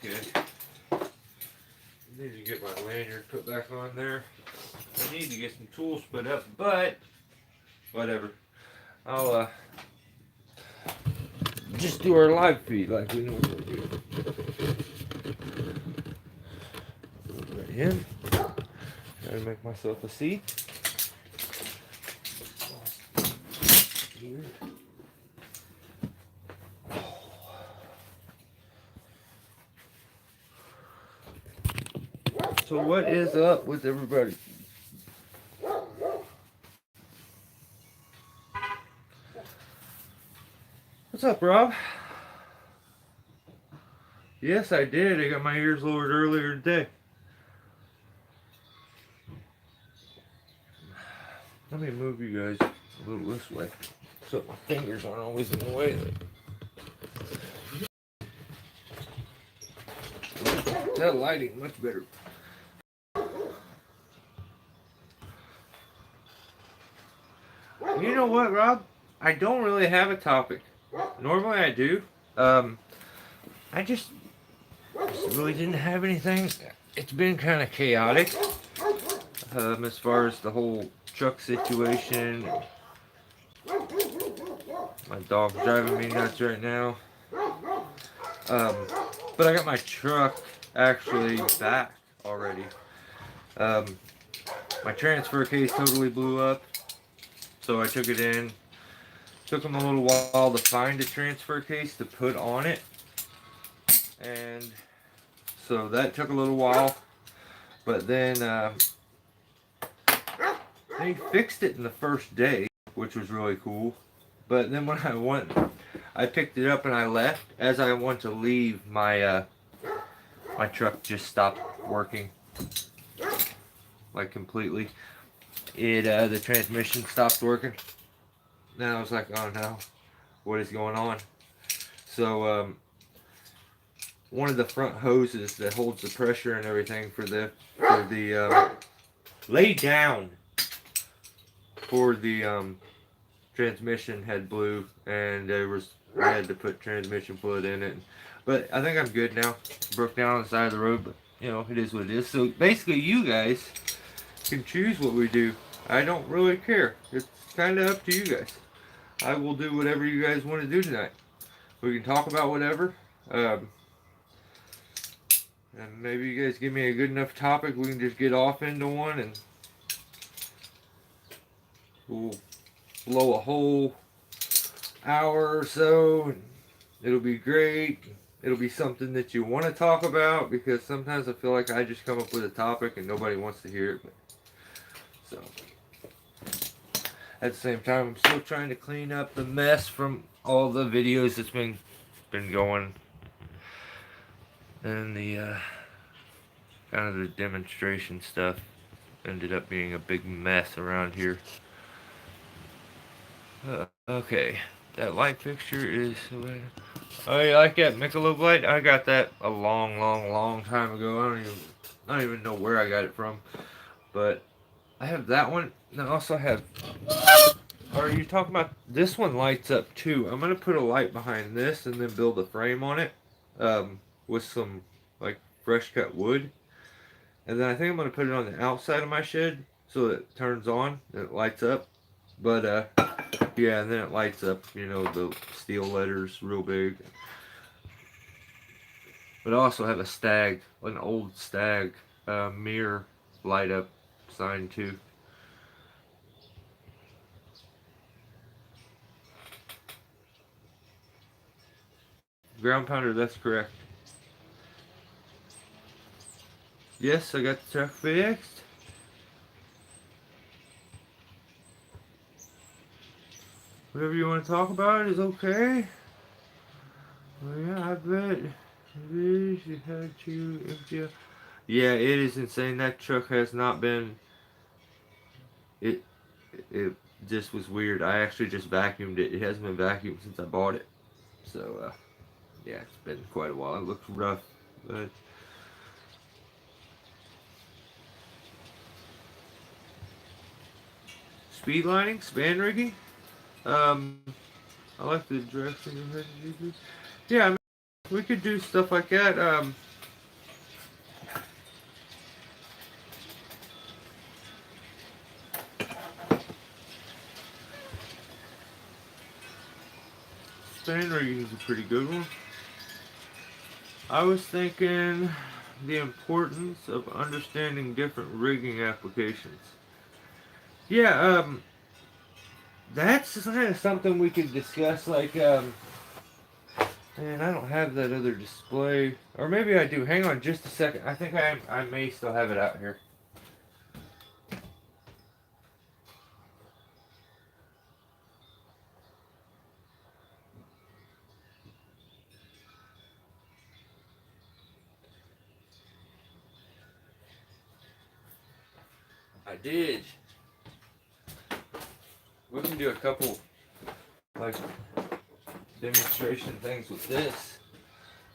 good. I need to get my lanyard put back on there. I need to get some tools put up, but whatever. I'll just do our live feed like we normally do. Right in. Gotta make myself a seat. Here. So what is up with everybody? What's up, Rob? Yes, I did. I got my ears lowered earlier today. Let me move you guys a little this way so my fingers aren't always in the way. That lighting much better. You know what, Rob? I don't really have a topic. Normally I do. I just really didn't have anything. It's been kind of chaotic as far as the whole truck situation. My dog's driving me nuts right now. But I got my truck actually back already. My transfer case totally blew up, so I took it in. Took them a little while to find a transfer case to put on it, and so that took a little while, but then they fixed it in the first day, which was really cool. But then when I picked it up and I left. As I went to leave, my my truck just stopped working, like completely. The transmission stopped working. Then I was like, oh no, what is going on? So one of the front hoses that holds the pressure and everything for the lay down for the transmission had blew, and I had to put transmission fluid in it. But I think I'm good now. Broke down on the side of the road, but you know, it is what it is. So basically, you guys can choose what we do. I don't really care. It's kind of up to you guys. I will do whatever you guys want to do tonight. We can talk about whatever. And maybe you guys give me a good enough topic, we can just get off into one and we'll blow a whole hour or so, and it'll be great. It'll be something that you want to talk about, because sometimes I feel like I just come up with a topic and nobody wants to hear it. So at the same time, I'm still trying to clean up the mess from all the videos that's been going, and the kind of the demonstration stuff ended up being a big mess around here. Okay, that light fixture is. Oh, you like that Michelob light? I got that a long time ago. I don't even know where I got it from, but I have that one, and I also have. Are you talking about this one? Lights up too. I'm gonna put a light behind this and then build a frame on it, with some like fresh cut wood, and then I think I'm gonna put it on the outside of my shed so that it turns on and it lights up. But yeah, and then it lights up. You know, the steel letters real big. But I also have an old stag mirror light up sign too. Ground pounder, that's correct. Yes, I got the truck fixed. Whatever you want to talk about is okay. Well, yeah, I bet it is. You had to empty. Yeah, it is insane. That truck has not been. It just was weird. I actually just vacuumed it. It hasn't been vacuumed since I bought it. So yeah, it's been quite a while. It looks rough, but. Speed lining, span rigging. I like the direction you had to do. Yeah, I mean, we could do stuff like that. span rigging is a pretty good one. I was thinking the importance of understanding different rigging applications. Yeah, that's kind of something we could discuss. Like, man, I don't have that other display, or maybe I do. Hang on, just a second. I think I may still have it out here. I did. We can do a couple like demonstration things with this.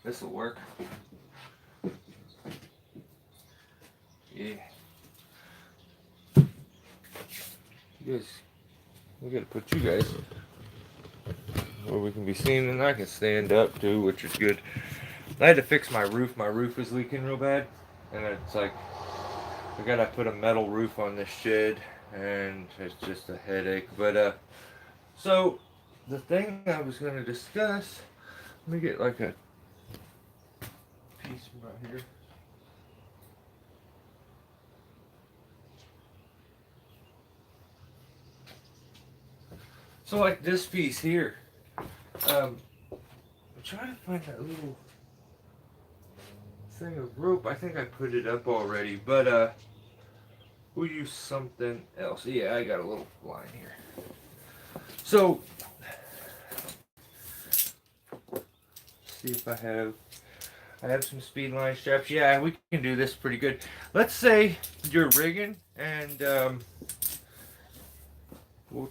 This will work. Yeah. You guys, we gotta put you guys where we can be seen, and I can stand up too, which is good. I had to fix my roof. My roof is leaking real bad, and it's like I gotta put a metal roof on this shed, and it's just a headache. But so the thing I was gonna discuss. Let me get like a piece from right here. So like this piece here, I'm trying to find that little thing of rope. I think I put it up already, but we'll use something else. Yeah, I got a little line here. So, see if I have some speed line straps. Yeah, we can do this pretty good. Let's say you're rigging and we'll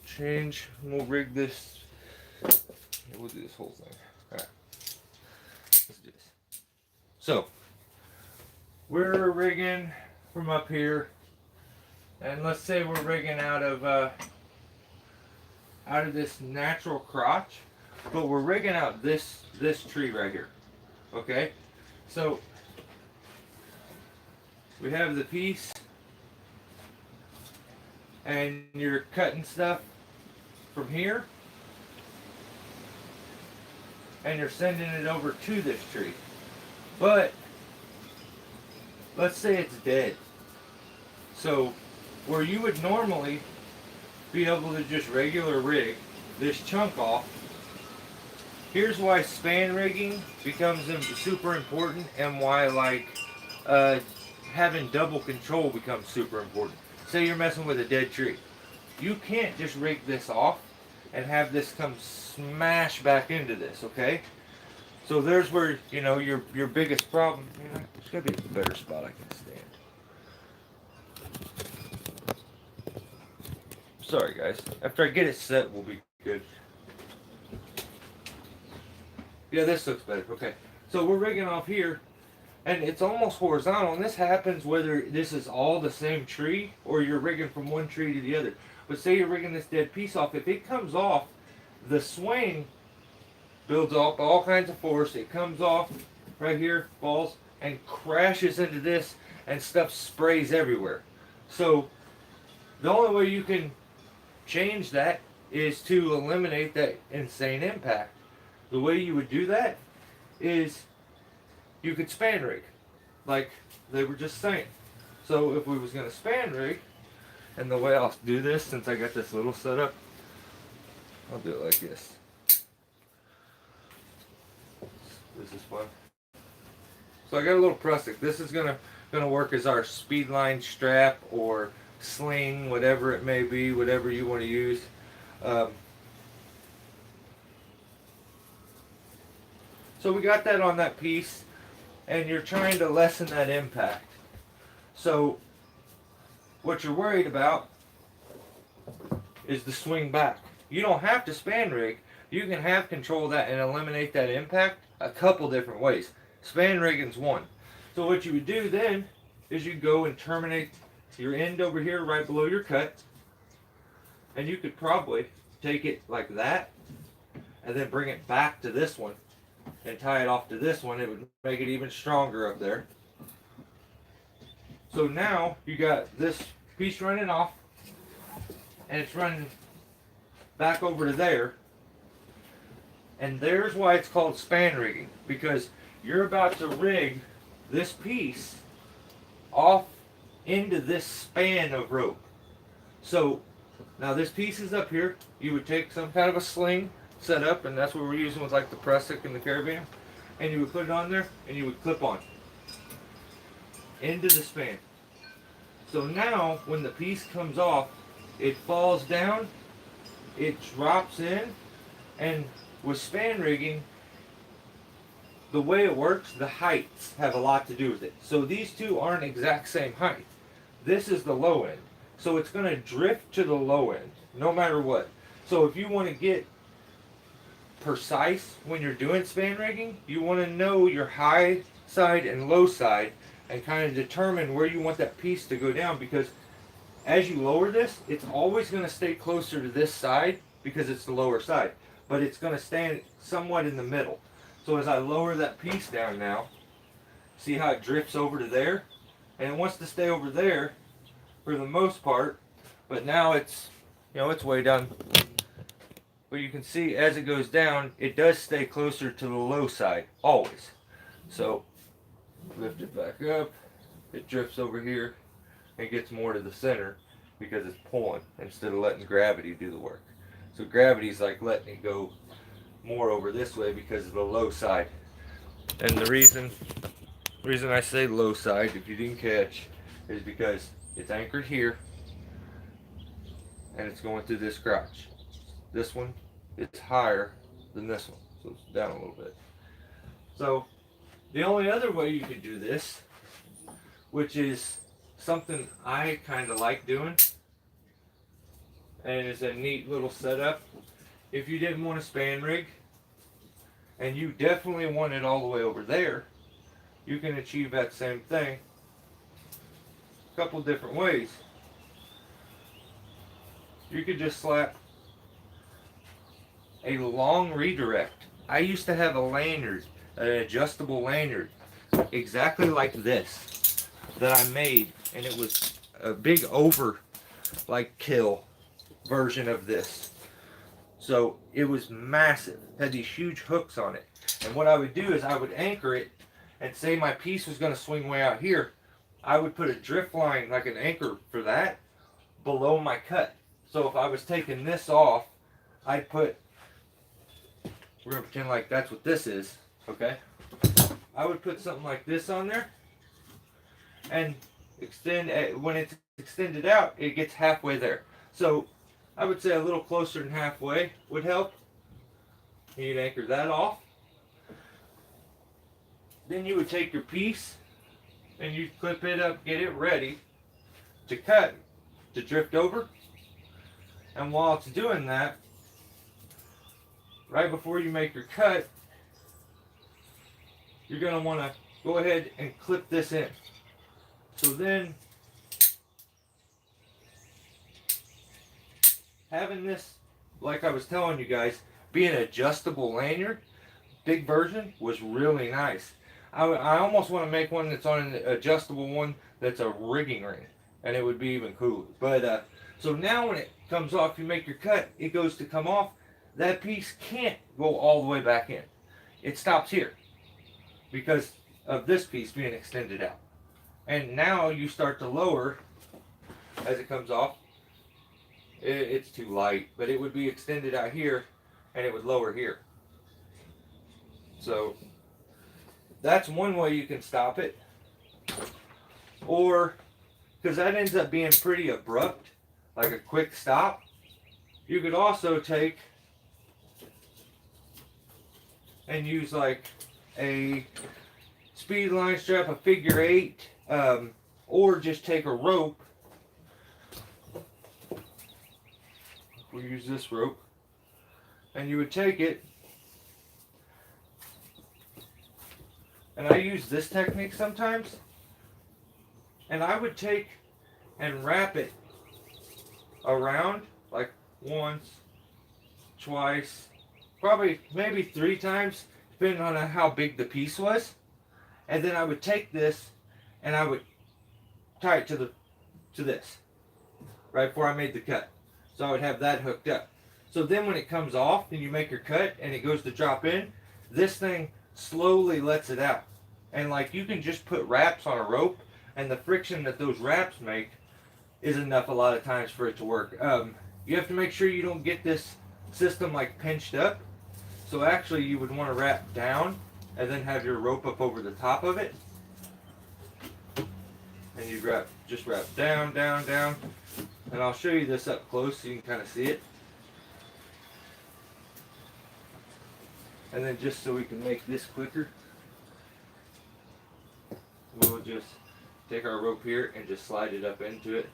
rig this. We'll do this whole thing. All right, let's do this. So, we're rigging from up here, and let's say we're rigging out of this natural crotch, but we're rigging out this tree right here. Okay, so we have the piece, and you're cutting stuff from here, and you're sending it over to this tree. But let's say it's dead. So where you would normally be able to just regular rig this chunk off, here's why span rigging becomes super important, and why like having double control becomes super important. Say you're messing with a dead tree. You can't just rig this off and have this come smash back into this, okay? So there's where, you know, your biggest problem. You know, there's gotta be a better spot I can stand. Sorry guys. After I get it set, we'll be good. Yeah, this looks better. Okay. So we're rigging off here, and it's almost horizontal, and this happens whether this is all the same tree or you're rigging from one tree to the other. But say you're rigging this dead piece off, if it comes off, the swing builds up all kinds of force. It comes off right here, falls, and crashes into this, and stuff sprays everywhere. So the only way you can change that is to eliminate that insane impact. The way you would do that is you could span rig, like they were just saying. So if we was going to span rig, and the way I'll do this, since I got this little setup, I'll do it like this. This is fun. So I got a little prusik. This is gonna work as our speed line strap or sling, whatever it may be, whatever you want to use. So we got that on that piece, and you're trying to lessen that impact. So what you're worried about is the swing back. You don't have to span rig. You can have control of that and eliminate that impact a couple different ways. Span rigging's one. So what you would do then is you go and terminate your end over here right below your cut, and you could probably take it like that and then bring it back to this one and tie it off to this one. It would make it even stronger up there. So now you got this piece running off, and it's running back over to there. And there's why it's called span rigging, because you're about to rig this piece off into this span of rope. So now this piece is up here. You would take some kind of a sling set up, and that's what we're using with like the Presic and the Caribbean, and you would put it on there and you would clip on into the span. So now when the piece comes off, it falls down, it drops in, and with span rigging, the way it works, the heights have a lot to do with it. So these two aren't exact same height. This is the low end. So it's going to drift to the low end, no matter what. So if you want to get precise when you're doing span rigging, you want to know your high side and low side and kind of determine where you want that piece to go down, because as you lower this, it's always going to stay closer to this side because it's the lower side, but it's going to stand somewhat in the middle. So as I lower that piece down now, see how it drifts over to there? And it wants to stay over there for the most part, but now it's, you know, it's way down. But you can see as it goes down, it does stay closer to the low side, always. So, lift it back up, it drifts over here, and gets more to the center because it's pulling instead of letting gravity do the work. So gravity's like letting it go more over this way because of the low side. And the reason I say low side, if you didn't catch, is because it's anchored here and it's going through this crotch. This one is higher than this one, so it's down a little bit. So the only other way you could do this, which is something I kind of like doing, and it's a neat little setup, if you didn't want to span rig, and you definitely want it all the way over there, you can achieve that same thing a couple different ways. You could just slap a long redirect. I used to have a lanyard, an adjustable lanyard, exactly like this, that I made, and it was a big over like kill version of this. So it was massive, had these huge hooks on it. And what I would do is I would anchor it, and say my piece was going to swing way out here, I would put a drift line, like an anchor for that, below my cut. So if I was taking this off, I'd put, we're going to pretend like that's what this is, okay? I would put something like this on there, and extend, when it's extended out, it gets halfway there. So I would say a little closer than halfway would help. You'd anchor that off. Then you would take your piece and you'd clip it up, get it ready to cut, to drift over. And while it's doing that, right before you make your cut, you're going to want to go ahead and clip this in. So then, having this, like I was telling you guys, be an adjustable lanyard, big version, was really nice. I almost want to make one that's on an adjustable one that's a rigging ring, and it would be even cooler. But so now when it comes off, you make your cut, it goes to come off, that piece can't go all the way back in. It stops here because of this piece being extended out. And now you start to lower as it comes off. It's too light, but it would be extended out here and it would lower here. So that's one way you can stop it. Or, because that ends up being pretty abrupt, like a quick stop, you could also take and use like a speed line strap, a figure 8, or just take a rope. We'll use this rope, and you would take it, and I use this technique sometimes, and I would take and wrap it around like once, twice, probably maybe 3 times, depending on how big the piece was. And then I would take this and I would tie it to this right before I made the cut. So I would have that hooked up. So then when it comes off and you make your cut and it goes to drop in, this thing slowly lets it out. And like you can just put wraps on a rope, and the friction that those wraps make is enough a lot of times for it to work. You have to make sure you don't get this system like pinched up. So actually you would want to wrap down and then have your rope up over the top of it. And you just wrap down, down, down. And I'll show you this up close so you can kind of see it. And then just so we can make this quicker, we'll just take our rope here and just slide it up into it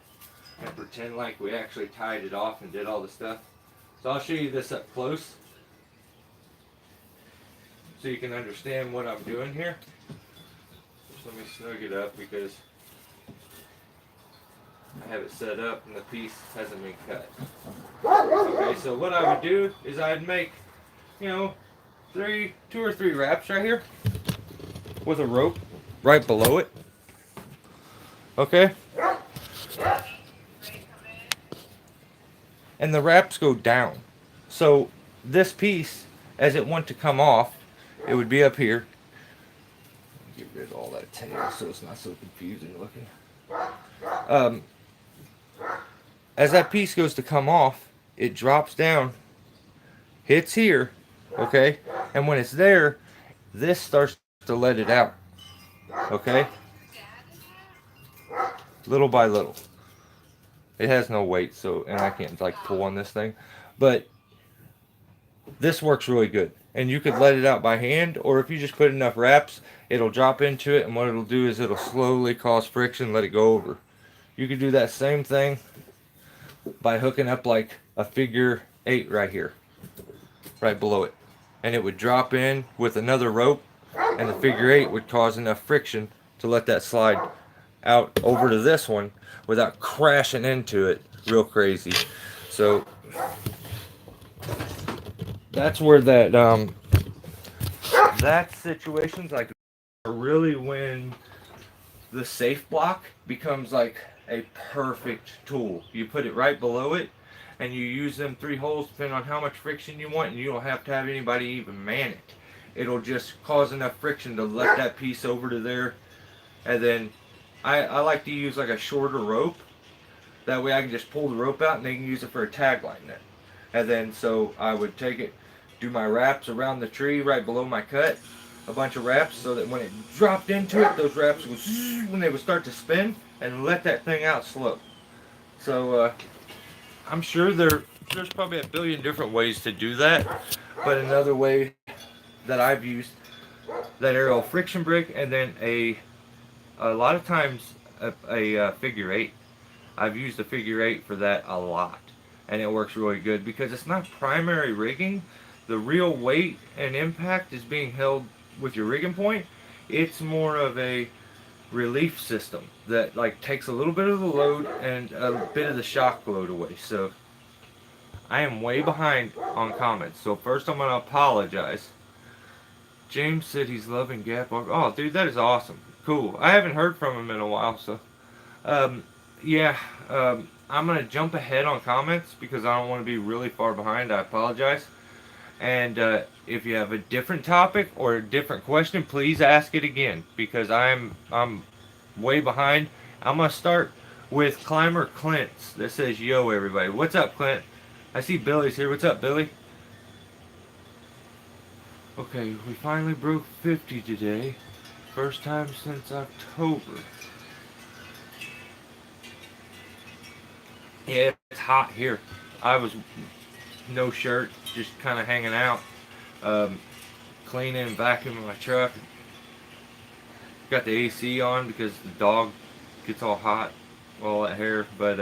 and pretend like we actually tied it off and did all the stuff. So I'll show you this up close so you can understand what I'm doing here. Just let me snug it up because I have it set up and the piece hasn't been cut. Okay, so what I would do is I'd make, you know, 2 or 3 wraps right here with a rope right below it. Okay? And the wraps go down. So this piece, as it went to come off, it would be up here. Get rid of all that tail so it's not so confusing looking. As that piece goes to come off, it drops down, hits here, okay? And when it's there, this starts to let it out, okay? Little by little. It has no weight, so, and I can't like pull on this thing, but this works really good. And you could let it out by hand, or if you just put enough wraps, it'll drop into it, and what it'll do is it'll slowly cause friction, let it go over. You could do that same thing by hooking up like a figure 8 right here, right below it. And it would drop in with another rope, and the figure 8 would cause enough friction to let that slide out over to this one without crashing into it real crazy. So that's where that situation's like really when the safe block becomes like a perfect tool. You put it right below it and you use them 3 holes depending on how much friction you want, and you don't have to have anybody even man it. It'll just cause enough friction to let that piece over to there. And then I like to use like a shorter rope. That way I can just pull the rope out and they can use it for a tagline then. And then so I would take it, do my wraps around the tree right below my cut, a bunch of wraps so that when it dropped into it, those wraps would, when they would start to spin, and let that thing out slow. So I'm sure there's probably a billion different ways to do that, but another way that I've used that aerial friction brick, and then a lot of times a figure 8. I've used a figure 8 for that a lot, and it works really good because it's not primary rigging. The real weight and impact is being held with your rigging point. It's more of a relief system that like takes a little bit of the load and a bit of the shock load away. So I am way behind on comments, so first I'm going to apologize. James said he's loving Gap. Oh dude, that is awesome. Cool. I haven't heard from him in a while, so yeah, I'm going to jump ahead on comments because I don't want to be really far behind. I apologize. And if you have a different topic or a different question, please ask it again because I'm way behind. I'm going to start with Climber Clint's that says, yo everybody. What's up, Clint? I see Billy's here. What's up, Billy? Okay, we finally broke 50 today. First time since October. Yeah, it's hot here. I was no shirt, just kind of hanging out, cleaning, vacuuming my truck. Got the AC on because the dog gets all hot, all that hair. But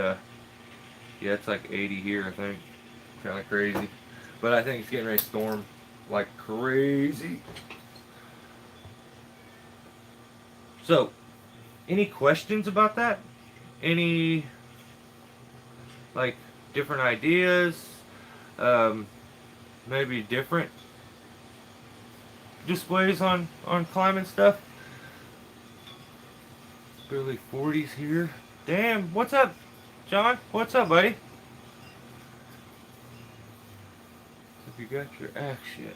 yeah, it's like 80 here, I think. Kind of crazy. But I think it's getting ready to storm like crazy. So, any questions about that? Any like different ideas? Maybe different displays on climbing stuff. Barely 40s here. Damn, what's up, John? What's up, buddy? Have you got your axe yet?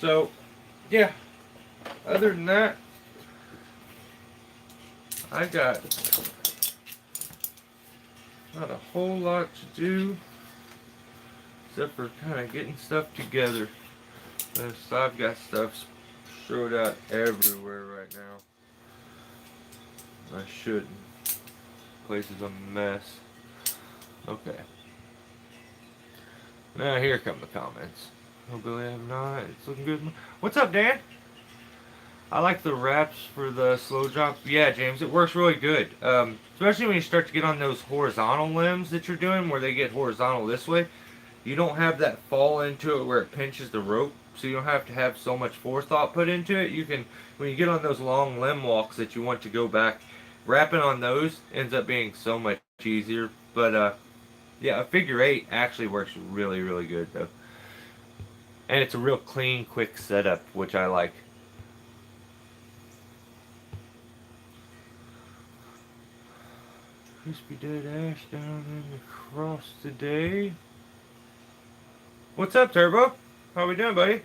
So, yeah. Other than that, I got not a whole lot to do except for kind of getting stuff together. So I've got stuff strewed out everywhere right now. I shouldn't. Place is a mess. Okay. Now here come the comments. Oh, Billy, I'm not. It's looking good. What's up, Dan? I like the wraps for the slow drop. Yeah, James, it works really good. Especially when you start to get on those horizontal limbs that you're doing, where they get horizontal this way. You don't have that fall into it where it pinches the rope, so you don't have to have so much forethought put into it. You can, when you get on those long limb walks that you want to go back, wrapping on those ends up being so much easier. But yeah, a figure eight actually works really, really good though, and it's a real clean, quick setup, which I like. Crispy dead ash down in the cross today. What's up, Turbo? How we doing, buddy?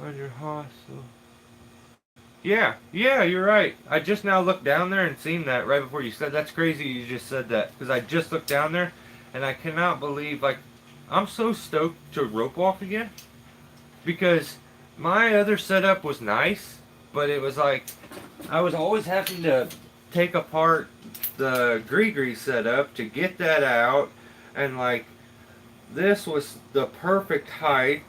On your hostel. Yeah, you're right. I just now looked down there and seen that right before you said. That's crazy you just said that, because I just looked down there and I cannot believe, like, I'm so stoked to rope walk again, because my other setup was nice, but it was like I was always having to take apart the gree setup to get that out, and like this was the perfect height,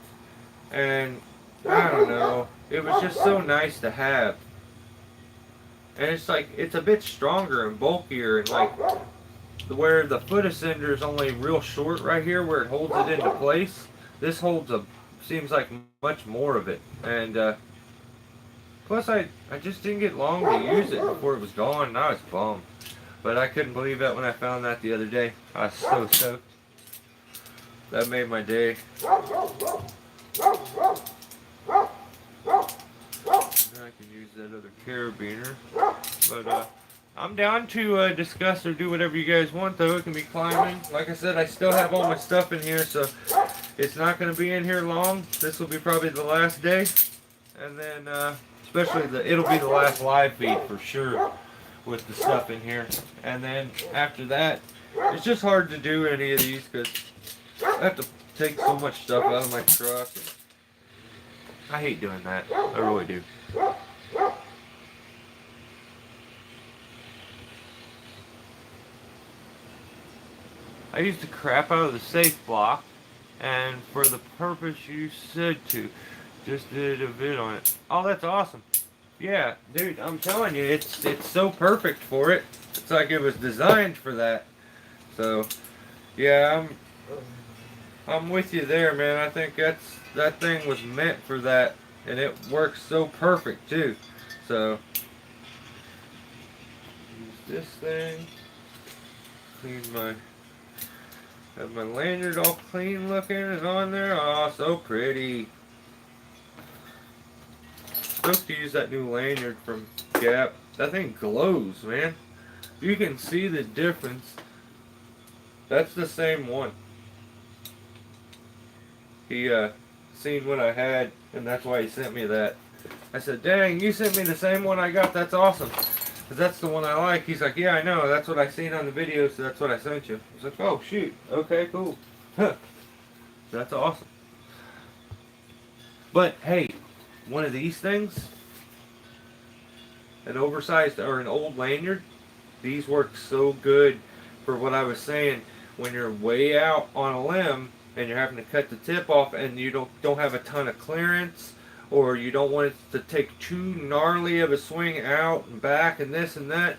and I don't know, it was just so nice to have. And it's like, it's a bit stronger and bulkier, and like where the foot ascender is only real short right here where it holds it into place, this holds a, seems like much more of it. And plus I just didn't get long to use it before it was gone, and I was bummed. But I couldn't believe that when I found that the other day. I was so stoked. That made my day. I can use that other carabiner. But I'm down to discuss or do whatever you guys want, though. It can be climbing. Like I said, I still have all my stuff in here, so it's not going to be in here long. This will be probably the last day. And then, especially, it'll be the last live feed for sure with the stuff in here. And then after that, it's just hard to do any of these because I have to take so much stuff out of my truck. I hate doing that. I really do. I used the crap out of the safe block, and for the purpose you said to, just did a vid on it. Oh, that's awesome. Yeah, dude, I'm telling you, it's so perfect for it. It's like it was designed for that. So, yeah, I'm with you there, man. I think that thing was meant for that, and it works so perfect too. So, use this thing. Clean my, have my lanyard all clean looking and on there. Oh, so pretty. Supposed to use that new lanyard from Gap. That thing glows, man. You can see the difference. That's the same one. He seen what I had, and that's why he sent me that. I said, dang, you sent me the same one I got. That's awesome. Because that's the one I like. He's like, yeah, I know. That's what I seen on the video, so that's what I sent you. I was like, oh, shoot. Okay, cool. Huh. That's awesome. But, hey, one of these things, an oversized or an old lanyard, these work so good for what I was saying. When you're way out on a limb and you're having to cut the tip off and you don't have a ton of clearance, or you don't want it to take too gnarly of a swing out and back and this and that,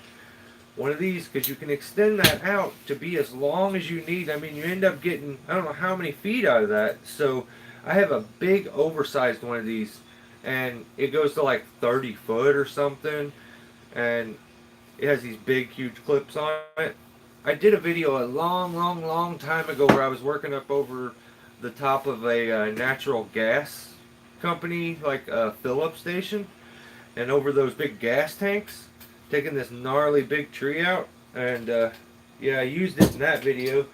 one of these, because you can extend that out to be as long as you need. I mean, you end up getting, I don't know how many feet out of that. So I have a big oversized one of these, and it goes to like 30 foot or something, and it has these big huge clips on it. I did a video a long time ago where I was working up over the top of a natural gas company, like a fill-up station, and over those big gas tanks, taking this gnarly big tree out. And yeah, I used it in that video.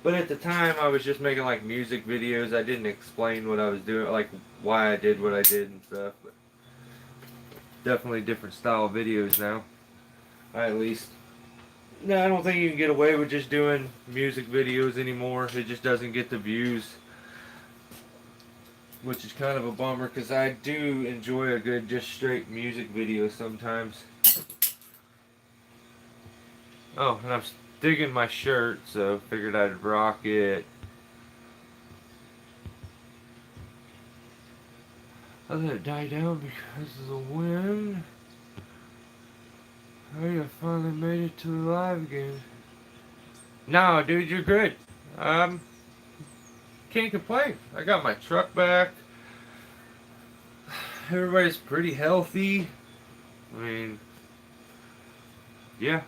But at the time, I was just making like music videos. I didn't explain what I was doing, like why I did what I did and stuff. But definitely different style of videos now. I at least. No, I don't think you can get away with just doing music videos anymore. It just doesn't get the views, which is kind of a bummer because I do enjoy a good just straight music video sometimes. Oh, and I'm digging my shirt, so figured I'd rock it. I let it die down because of the wind. Oh, you finally made it to live again. No, dude, you're good. Can't complain. I got my truck back. Everybody's pretty healthy. I mean, yeah.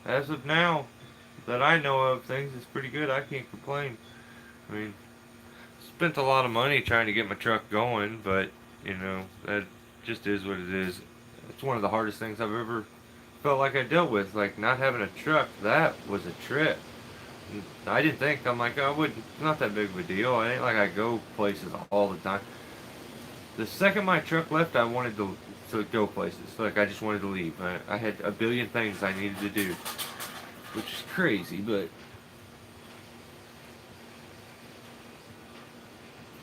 As of now, that I know of, things is pretty good. I can't complain. I mean, spent a lot of money trying to get my truck going, but you know that just is what it is. It's one of the hardest things I've ever felt like I dealt with. Like not having a truck, that was a trip. I didn't think. I'm like, oh, it's not that big of a deal. It ain't like I go places all the time. The second my truck left, I wanted to go places. Like I just wanted to leave. I had a billion things I needed to do, which is crazy, but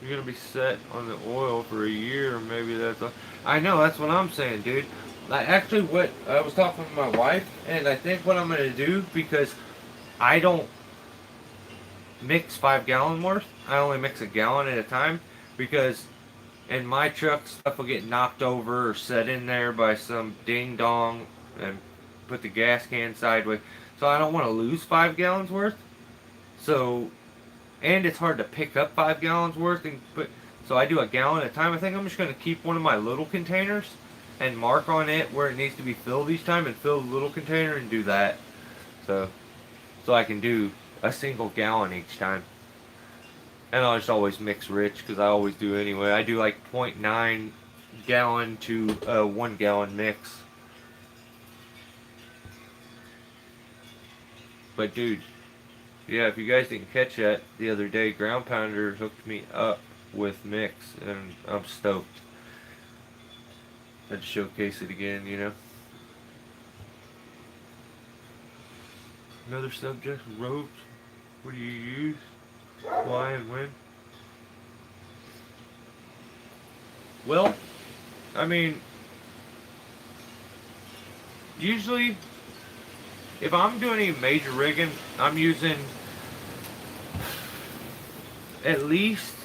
you're gonna be set on the oil for a year, maybe that's. I know that's what I'm saying, dude. Actually, what I was talking to my wife, and I think what I'm gonna do because I don't mix 5 gallon worth. I only mix a gallon at a time because in my truck stuff will get knocked over or set in there by some ding dong and put the gas can sideways. So I don't want to lose 5 gallons worth. So and it's hard to pick up 5 gallons worth and put. So I do a gallon at a time. I think I'm just gonna keep one of my little containers and mark on it where it needs to be filled each time and fill the little container and do that. So I can do a single gallon each time. And I'll just always mix rich because I always do anyway. I do like 0.9 gallon to 1 gallon mix. But dude, yeah, if you guys didn't catch that the other day, Ground Pounder hooked me up with mix, and I'm stoked. I'd showcase it again, you know. Another subject, ropes. What do you use? Why and when? Well, I mean, usually, if I'm doing any major rigging, I'm using at least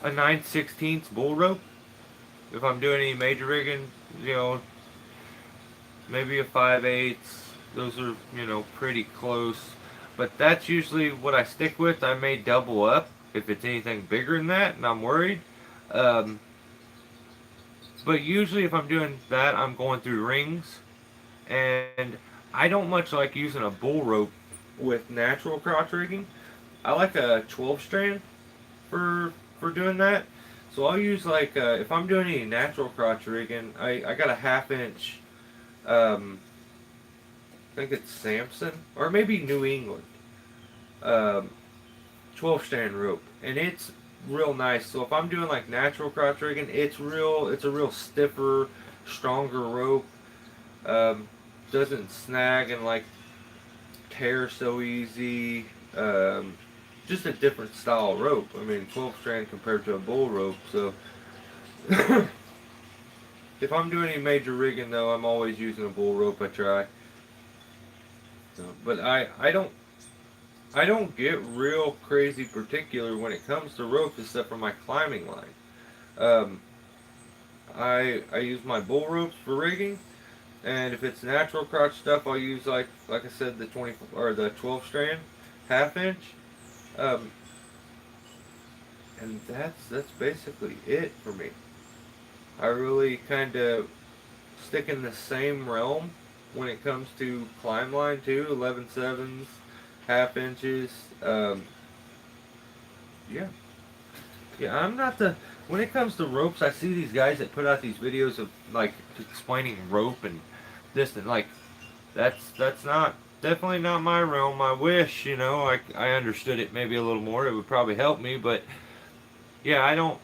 a 9/16 bull rope. If I'm doing any major rigging, you know, maybe a 5/8. Those are, you know, pretty close. But that's usually what I stick with. I may double up if it's anything bigger than that, and I'm worried. Um, but usually, if I'm doing that, I'm going through rings, and I don't much like using a bull rope with natural crotch rigging. I like a 12 strand for doing that. So I'll use like if I'm doing any natural crotch rigging, I got a 1/2 inch. I think it's Samson or maybe New England. Um, 12 strand rope, and it's real nice. So if I'm doing like natural crotch rigging, it's a real stiffer, stronger rope. Um, doesn't snag and like tear so easy. Just a different style of rope. I mean, 12 strand compared to a bull rope. So if I'm doing any major rigging though, I'm always using a bull rope. I try. So, but I don't get real crazy particular when it comes to ropes except for my climbing line. Um, I use my bull ropes for rigging, and if it's natural crotch stuff, I'll use like I said the 20 or the 12 strand, 1/2 inch, um, and that's basically it for me. I really kind of stick in the same realm when it comes to climb line too, 11/7s, 1/2 inches. Yeah. Yeah, I'm not the. When it comes to ropes, I see these guys that put out these videos of like explaining rope and this and like, that's not definitely not my realm. I wish, I understood it maybe a little more. It would probably help me, but yeah, I don't.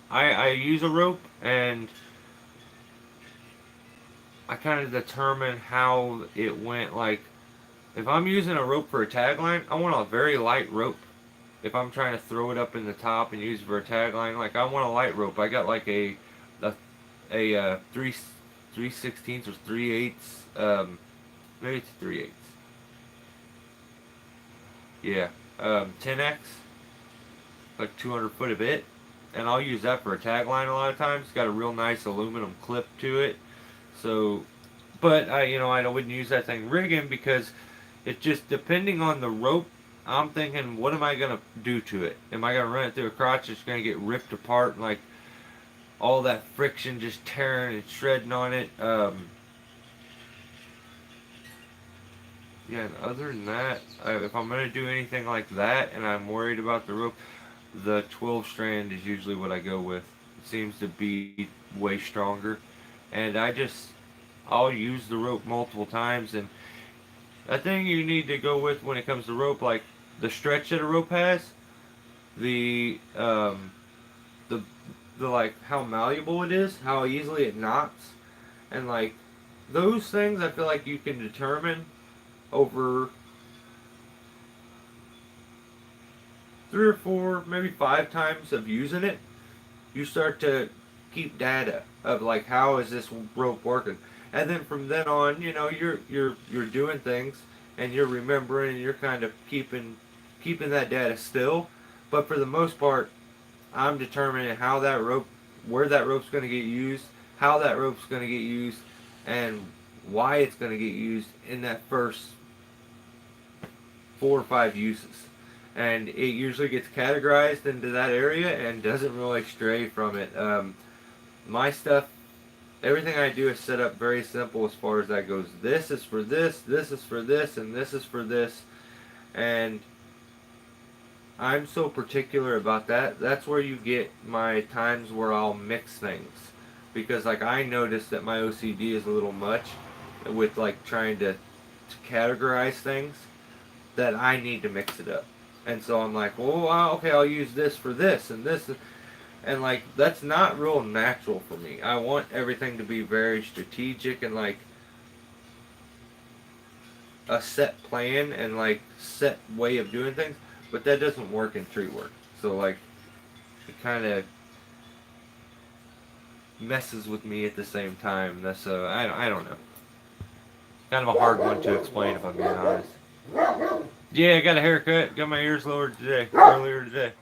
I use a rope, and I kind of determine how it went. Like, if I'm using a rope for a tagline, I want a very light rope. If I'm trying to throw it up in the top and use it for a tagline, like I want a light rope. I got like a, three sixteenths or 3/8. Maybe it's 3/8. Yeah, 10x, like 200 foot a bit, and I'll use that for a tagline a lot of times. It's got a real nice aluminum clip to it, so. But I wouldn't use that thing rigging because it's just depending on the rope. I'm thinking, what am I gonna do to it? Am I gonna run it through a crotch? It's gonna get ripped apart and like all that friction just tearing and shredding on it. Yeah, and other than that, if I'm gonna do anything like that and I'm worried about the rope, the 12 strand is usually what I go with. It seems to be way stronger, and I'll use the rope multiple times. And a thing you need to go with when it comes to rope, like the stretch that a rope has, the the the like how malleable it is, how easily it knots, and like those things, I feel like you can determine over 3 or 4, maybe 5 times of using it. You start to keep data of like how is this rope working, and then from then on, you're doing things and you're remembering and you're kind of keeping that data still. But for the most part, I'm determining how that rope, where that rope's going to get used, how that rope's going to get used, and why it's going to get used in that first 4 or 5 uses. And it usually gets categorized into that area and doesn't really stray from it. My stuff, everything I do is set up very simple as far as that goes. This is for this is for this, and this is for this. And I'm so particular about that. That's where you get my times where I'll mix things. Because like I noticed that my OCD is a little much with like trying to categorize things, that I need to mix it up. And so I'm like, well, okay, I'll use this for this and this. And like, that's not real natural for me. I want everything to be very strategic and like a set plan and like set way of doing things. But that doesn't work in tree work. So like, it kind of messes with me at the same time. That's I don't know. Kind of a hard one to explain if I'm being honest. Yeah, I got a haircut. Got my ears lowered today, earlier today.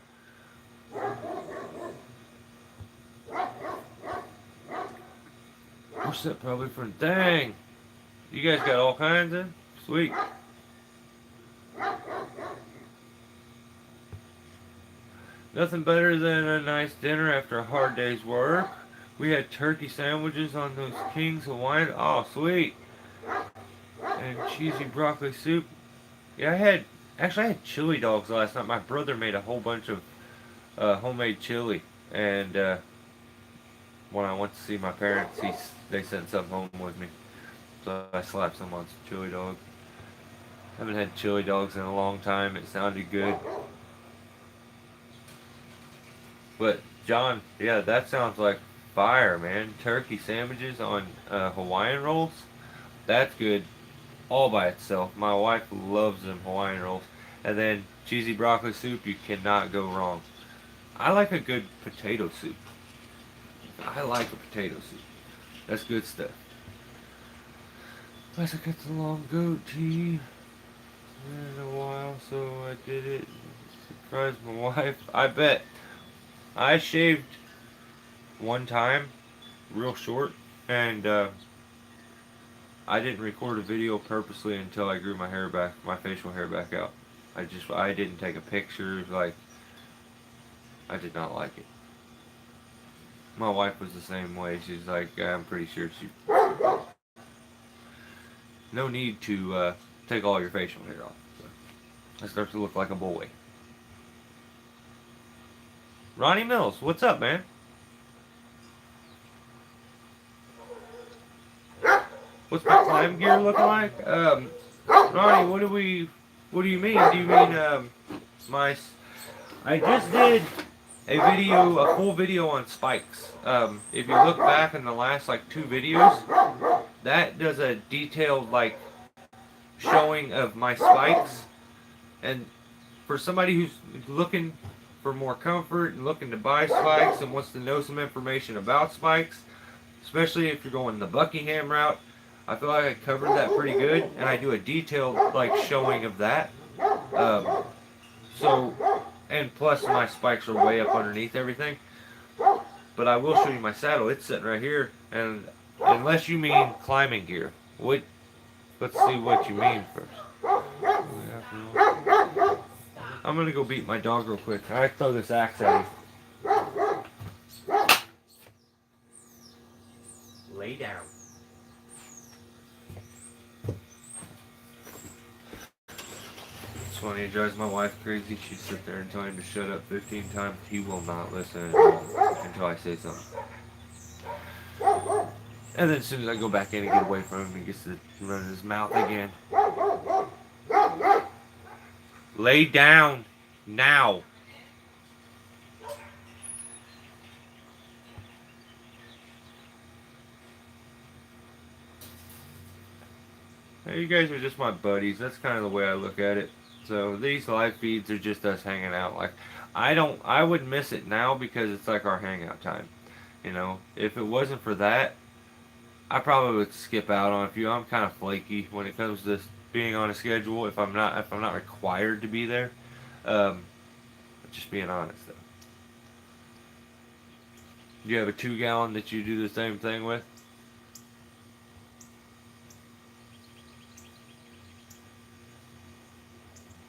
What's that probably for? Dang! You guys got all kinds of? Sweet. Nothing better than a nice dinner after a hard day's work. We had turkey sandwiches on those King's Hawaiian. Oh, sweet. And cheesy broccoli soup. Yeah, I had chili dogs last night. My brother made a whole bunch of homemade chili, and when I went to see my parents, they sent some home with me, so I slapped some on some chili dogs. Haven't had chili dogs in a long time. It sounded good, but John, yeah, that sounds like fire, man. Turkey sandwiches on Hawaiian rolls. That's good all by itself. My wife loves them Hawaiian rolls. And then cheesy broccoli soup, you cannot go wrong. I like a good potato soup. I like a potato soup. That's good stuff. Plus I got the long goatee. In a while, so I did it. Surprised my wife. I bet. I shaved one time, real short, and I didn't record a video purposely until I grew my hair back, my facial hair back out. I didn't take a picture, like, I did not like it. My wife was the same way. She's like, I'm pretty sure no need to take all your facial hair off. So I start to look like a boy. Ronnie Mills, what's up, man? What's my climb gear looking like? Ronnie, what do you mean? Do you mean my? I just did a full video on spikes. If you look back in the last like 2 videos, that does a detailed like showing of my spikes. And for somebody who's looking for more comfort and looking to buy spikes and wants to know some information about spikes, especially if you're going the Buckingham route, I feel like I covered that pretty good, and I do a detailed like showing of that. Um, so, and plus my spikes are way up underneath everything. But I will show you my saddle. It's sitting right here, and unless you mean climbing gear, what? Let's see what you mean first. I'm gonna go beat my dog real quick. I throw this axe at him. Lay down. It's funny, it drives my wife crazy. She sit there and tell him to shut up 15 times. He will not listen until I say something. And then as soon as I go back in and get away from him, he gets to run his mouth again. Lay down now. Hey, you guys are just my buddies. That's kind of the way I look at it. So these live feeds are just us hanging out. Like I would miss it now because it's like our hangout time. You know, if it wasn't for that, I probably would skip out on a few. I'm kind of flaky when it comes to being on a schedule. If I'm not required to be there, um, just being honest though. Do you have a 2 gallon that you do the same thing with?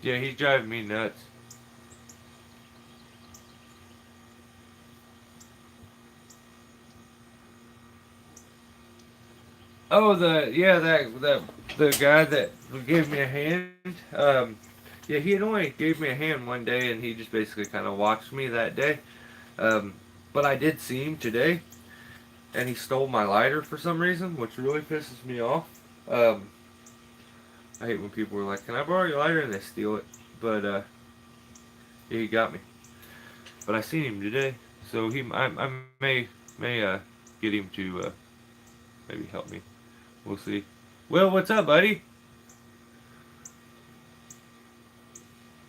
Yeah, he's driving me nuts. Oh, the guy that gave me a hand. Yeah, he had only gave me a hand one day, and he just basically kind of watched me that day. Um, but I did see him today, and he stole my lighter for some reason, which really pisses me off. Um, I hate when people are like, "Can I borrow your lighter?" and they steal it. But yeah, he got me. But I seen him today, so I may get him to maybe help me. We'll see. Will, what's up, buddy?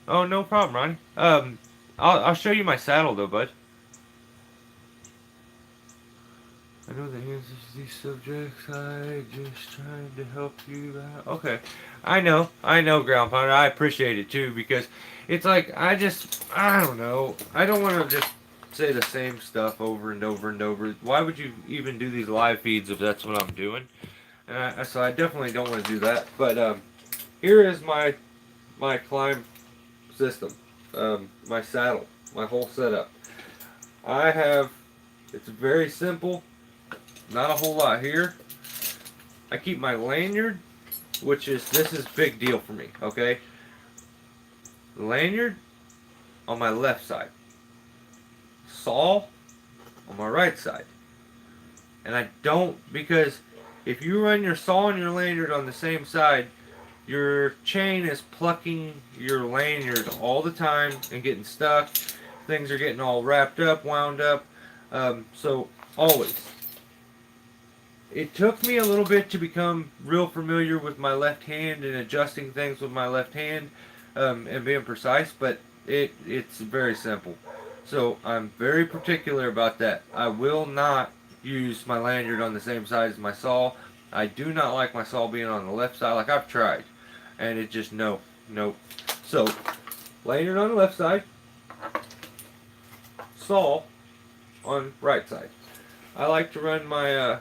Oh, no problem, Ronnie. I'll show you my saddle though, bud. I know the answers to these subjects. I just trying to help you out. Okay, I know, Ground Pounder. I appreciate it too because it's like I don't know. I don't want to just say the same stuff over and over and over. Why would you even do these live feeds if that's what I'm doing? So I definitely don't want to do that. But here is my climb system, my saddle, my whole setup. I have. It's very simple. Not a whole lot here. I keep my lanyard, this is big deal for me, okay? Lanyard on my left side. Saw on my right side. And I don't, because if you run your saw and your lanyard on the same side, your chain is plucking your lanyard all the time and getting stuck. Things are getting all wrapped up, wound up. So always. It took me a little bit to become real familiar with my left hand and adjusting things with my left hand and being precise, but it's very simple. So I'm very particular about that. I will not use my lanyard on the same side as my saw. I do not like my saw being on the left side. Like I've tried, and it just nope. So lanyard on the left side, saw on right side. I like to run my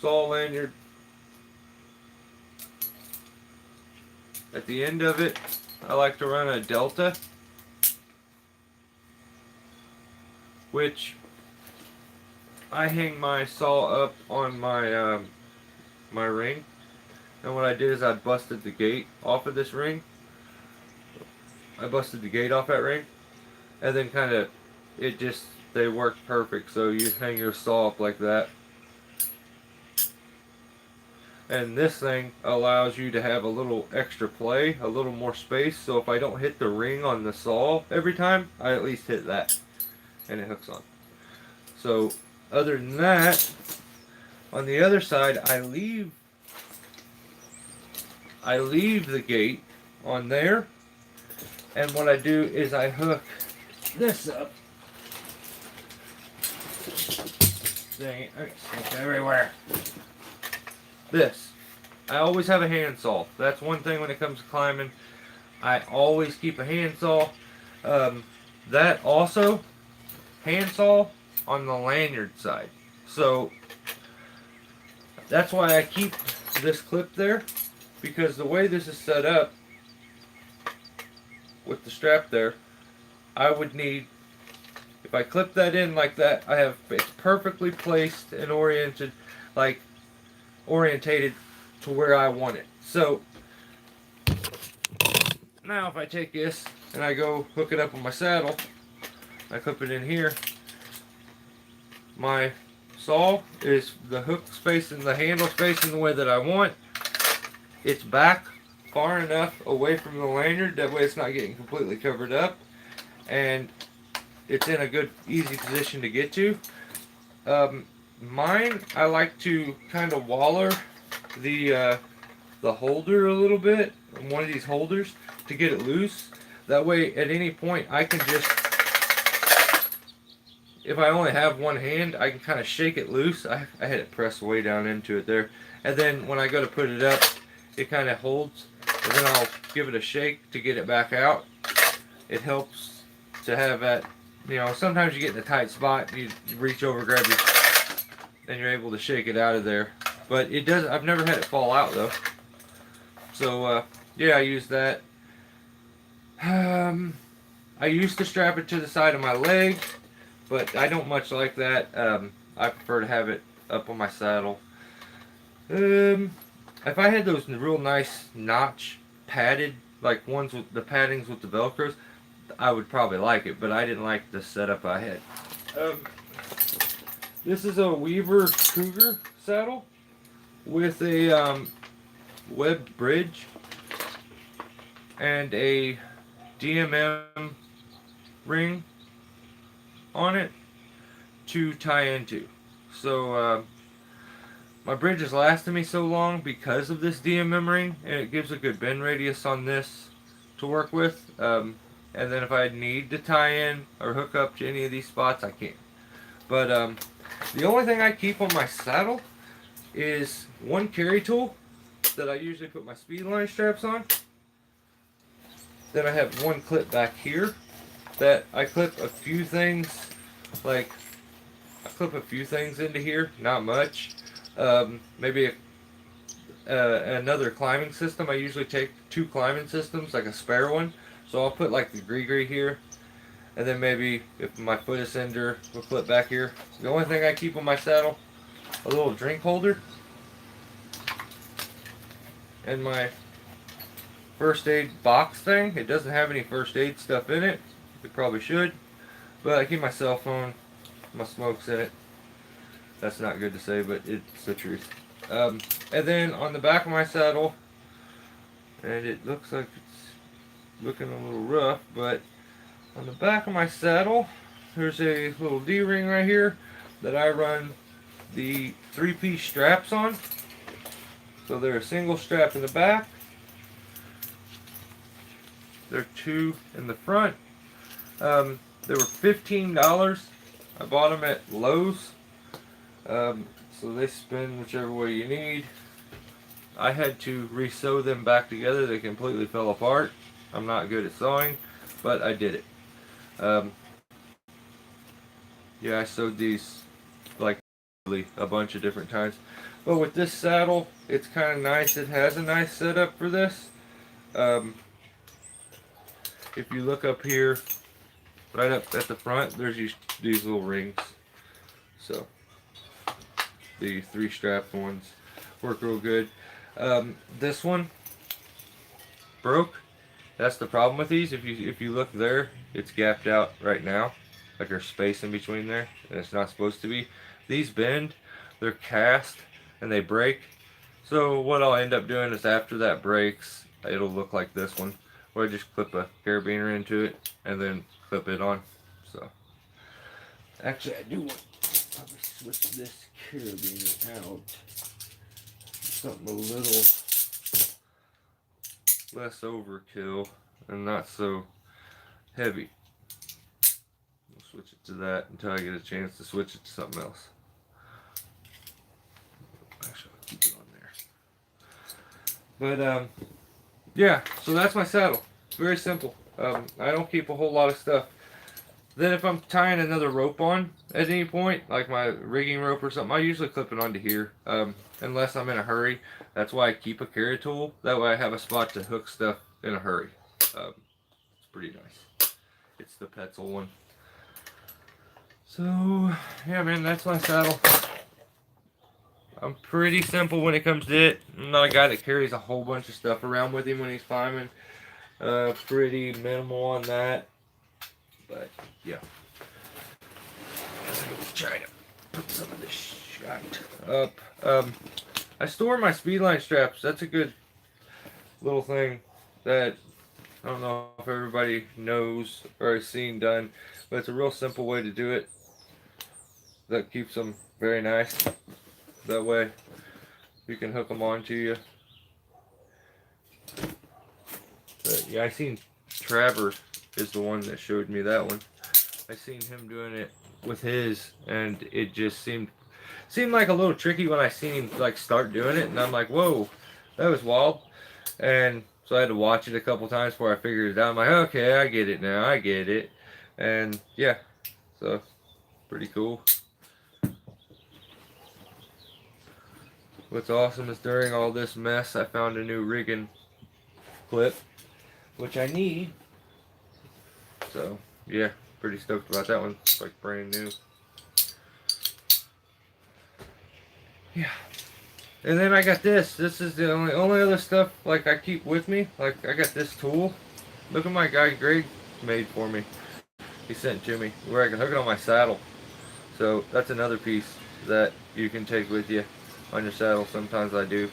saw lanyard at the end of it. I like to run a delta, which I hang my saw up on my my ring. And what I did is I busted the gate off of this ring. I busted the gate off that ring, and then kind of they work perfect. So you hang your saw up like that. And this thing allows you to have a little extra play, a little more space. So if I don't hit the ring on the saw every time, I at least hit that, and it hooks on. So other than that, on the other side, I leave the gate on there, and what I do is I hook this up. Dang it, it's everywhere. This. I always have a handsaw. That's one thing when it comes to climbing. I always keep a handsaw. That also, handsaw on the lanyard side. So that's why I keep this clip there, because the way this is set up with the strap there, I would need, if I clip that in like that, it's perfectly placed and oriented to where I want it. So now if I take this and I go hook it up on my saddle, I clip it in here, my saw is the hook space and the handle space in the way that I want. It's back far enough away from the lanyard, that way it's not getting completely covered up, and it's in a good easy position to get to. Mine, I like to kind of waller the holder a little bit, one of these holders, to get it loose. That way at any point I can just, if I only have one hand, I can kind of shake it loose. I had it pressed way down into it there, and then when I go to put it up, it kind of holds, and then I'll give it a shake to get it back out. It helps to have that, sometimes you get in a tight spot, you reach over, grab your, and you're able to shake it out of there. But it does, I've never had it fall out though. So yeah, I use that. I used to strap it to the side of my leg, but I don't much like that. I prefer to have it up on my saddle. If I had those real nice notch padded, like ones with the paddings with the Velcros, I would probably like it, but I didn't like the setup I had. This is a Weaver Cougar saddle with a webbed bridge and a DMM ring on it to tie into. So my bridge has lasted me so long because of this DMM ring, and it gives a good bend radius on this to work with. And then if I need to tie in or hook up to any of these spots, I can. But the only thing I keep on my saddle is one carry tool that I usually put my speed line straps on. Then I have one clip back here that I clip a few things, into here, not much. Maybe another climbing system. I usually take 2 climbing systems, like a spare one. So I'll put like the gree here, and then maybe if my foot ascender will clip back here. The only thing I keep on my saddle, a little drink holder, and my first aid box thing. It doesn't have any first aid stuff in it. It probably should, but I keep my cell phone, my smokes in it. That's not good to say, but it's the truth. And then on the back of my saddle, and it looks like it's looking a little rough, but on the back of my saddle, there's a little D-ring right here that I run the 3-piece straps on. So they're a single strap in the back. They're 2 in the front. They were $15. I bought them at Lowe's. So they spin whichever way you need. I had to re-sew them back together. They completely fell apart. I'm not good at sewing, but I did it. Yeah, I sewed these like a bunch of different times. But with this saddle, it's kind of nice. It has a nice setup for this. If you look up here, right up at the front, there's these little rings. So the 3-strap ones work real good. This one broke. That's the problem with these. If you look there, it's gapped out right now, like there's space in between there, and it's not supposed to be. These bend, they're cast, and they break. So what I'll end up doing is after that breaks, it'll look like this one, where I just clip a carabiner into it and then clip it on. So actually, I do want to probably switch this carabiner out. Something a little less overkill and not so heavy. We'll switch it to that until I get a chance to switch it to something else. Actually, I'll keep it on there. But yeah, so that's my saddle. It's very simple. I don't keep a whole lot of stuff. Then if I'm tying another rope on at any point, like my rigging rope or something, I usually clip it onto here. Unless I'm in a hurry. That's why I keep a carry tool. That way I have a spot to hook stuff in a hurry. It's pretty nice. It's the Petzl one. So, yeah, man, that's my saddle. I'm pretty simple when it comes to it. I'm not a guy that carries a whole bunch of stuff around with him when he's climbing. Pretty minimal on that. But, yeah. Let's try to put some of this shite up. I store my speedline straps. That's a good little thing that I don't know if everybody knows or has seen done, but it's a real simple way to do it that keeps them very nice. That way you can hook them onto you. But yeah, I seen Travers is the one that showed me that one. I seen him doing it with his, and it just seemed like a little tricky when I seen him like start doing it, and I'm like, whoa, that was wild. And so I had to watch it a couple times before I figured it out. I'm like, okay, I get it now, I get it. And yeah, so pretty cool. What's awesome is during all this mess, I found a new rigging clip, which I need. So yeah, pretty stoked about that one. It's like brand new. Yeah. And then I got this. This is the only other stuff like I keep with me. Like I got this tool. Look at my guy Greg made for me. He sent to me where I can hook it on my saddle. So that's another piece that you can take with you on your saddle. Sometimes I do.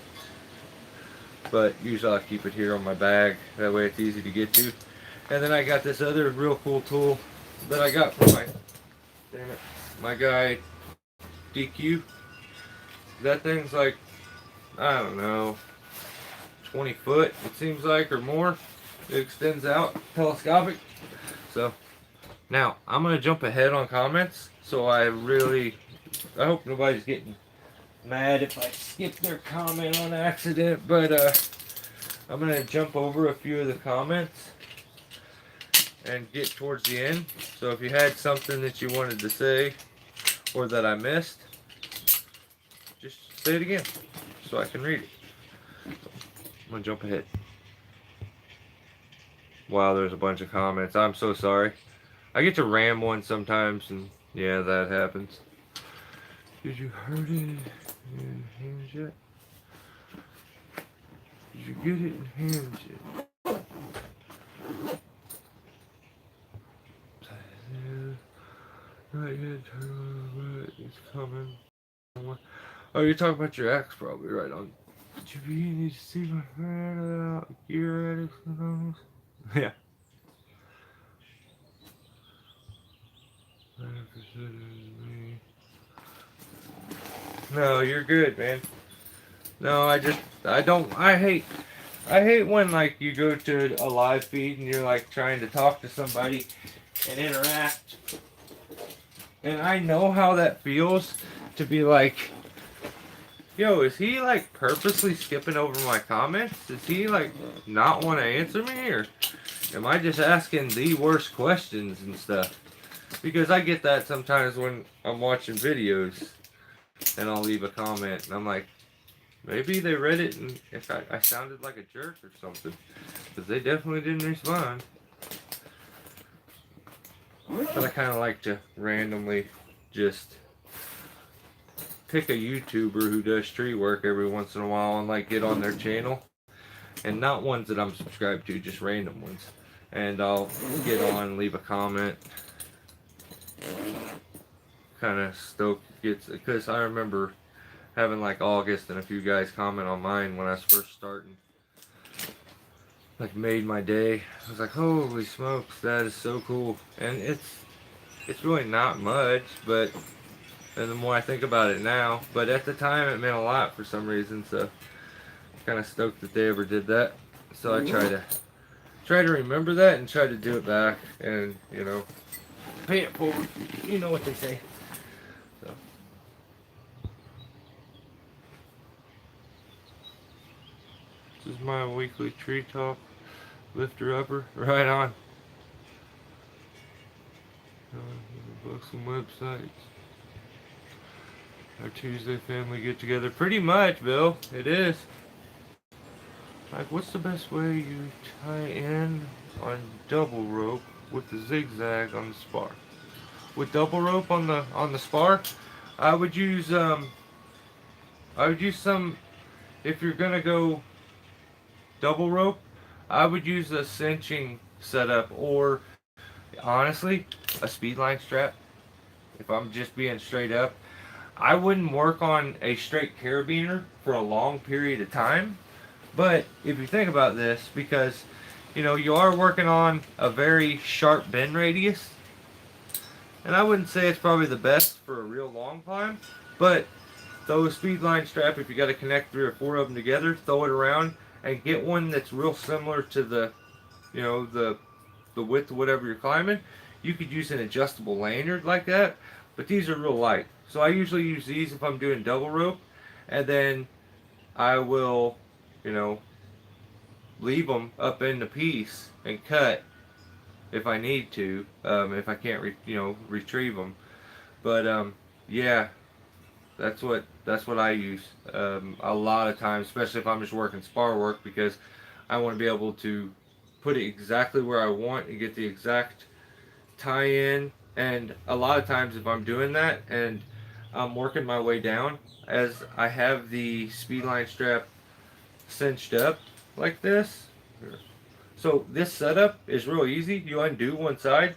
But usually I keep it here on my bag. That way it's easy to get to. And then I got this other real cool tool that I got from my guy DQ. That thing's like, I don't know, 20 foot it seems like or more. It extends out, telescopic. So now I'm gonna jump ahead on comments. So I hope nobody's getting mad if I skip their comment on accident, but I'm gonna jump over a few of the comments and get towards the end. So if you had something that you wanted to say or that I missed, just say it again so I can read it. So I'm gonna jump ahead. Wow, there's a bunch of comments. I'm so sorry. I get to ram one sometimes, and yeah, that happens. Did you hurt it in hands yet? Did you get it in hands yet? Not yet. It's coming. Oh, you're talking about your ex, probably right on. Did you need to see my friend gear at it? Yeah. No, you're good, man. No, I hate when like you go to a live feed and you're like trying to talk to somebody and interact. And I know how that feels to be like, yo, is he like purposely skipping over my comments? Does he like not want to answer me, or am I just asking the worst questions and stuff? Because I get that sometimes when I'm watching videos and I'll leave a comment and I'm like, maybe they read it and if I sounded like a jerk or something. Because they definitely didn't respond. But I kind of like to randomly just pick a YouTuber who does tree work every once in a while and like get on their channel. And not ones that I'm subscribed to, just random ones. And I'll get on and leave a comment. Kind of stoke gets, because I remember having like August and a few guys comment on mine when I was first starting. Like made my day. I was like, holy smokes, that is so cool. And it's really not much, but and the more I think about it now, but at the time it meant a lot for some reason, so kind of stoked that they ever did that. So I try to remember that and try to do it back, and pay it forward. You know what they say. So this is my weekly tree talk lifter upper. Right on. Books and websites. Our Tuesday family get together. Pretty much, Bill. It is. Like, what's the best way you tie in on double rope with the zigzag on the spar? With double rope on the spar, I would use some. If you're gonna go double rope, I would use a cinching setup, or honestly, a speed line strap. If I'm just being straight up, I wouldn't work on a straight carabiner for a long period of time. But if you think about this, because you are working on a very sharp bend radius, and I wouldn't say it's probably the best for a real long climb, but throw a speed line strap if you got to connect 3 or 4 of them together, throw it around, and get one that's real similar to the width of whatever you're climbing. You could use an adjustable lanyard like that, but these are real light. So I usually use these if I'm doing double rope, and then I will, you know, leave them up in the piece and cut if I need to, if I can't, retrieve them. But yeah, that's what I use a lot of times, especially if I'm just working spar work, because I want to be able to put it exactly where I want and get the exact tie in. And a lot of times, if I'm doing that and I'm working my way down, as I have the speed line strap cinched up like this. So this setup is real easy. You undo one side,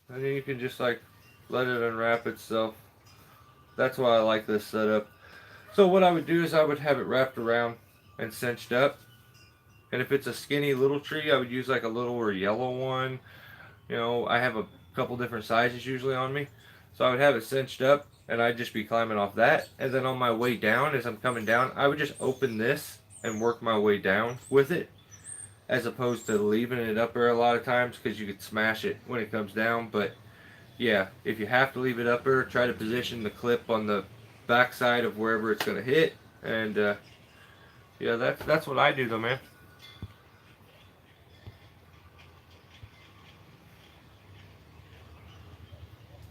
and then you can just like let it unwrap itself. That's why I like this setup. So what I would do is I would have it wrapped around and cinched up. And if it's a skinny little tree, I would use like a little or yellow one. I have a couple different sizes usually on me. So I would have it cinched up and I'd just be climbing off that. And then on my way down, as I'm coming down, I would just open this and work my way down with it, as opposed to leaving it up there a lot of times, because you could smash it when it comes down. But yeah, if you have to leave it up there, try to position the clip on the backside of wherever it's going to hit. And yeah, that's what I do though, man.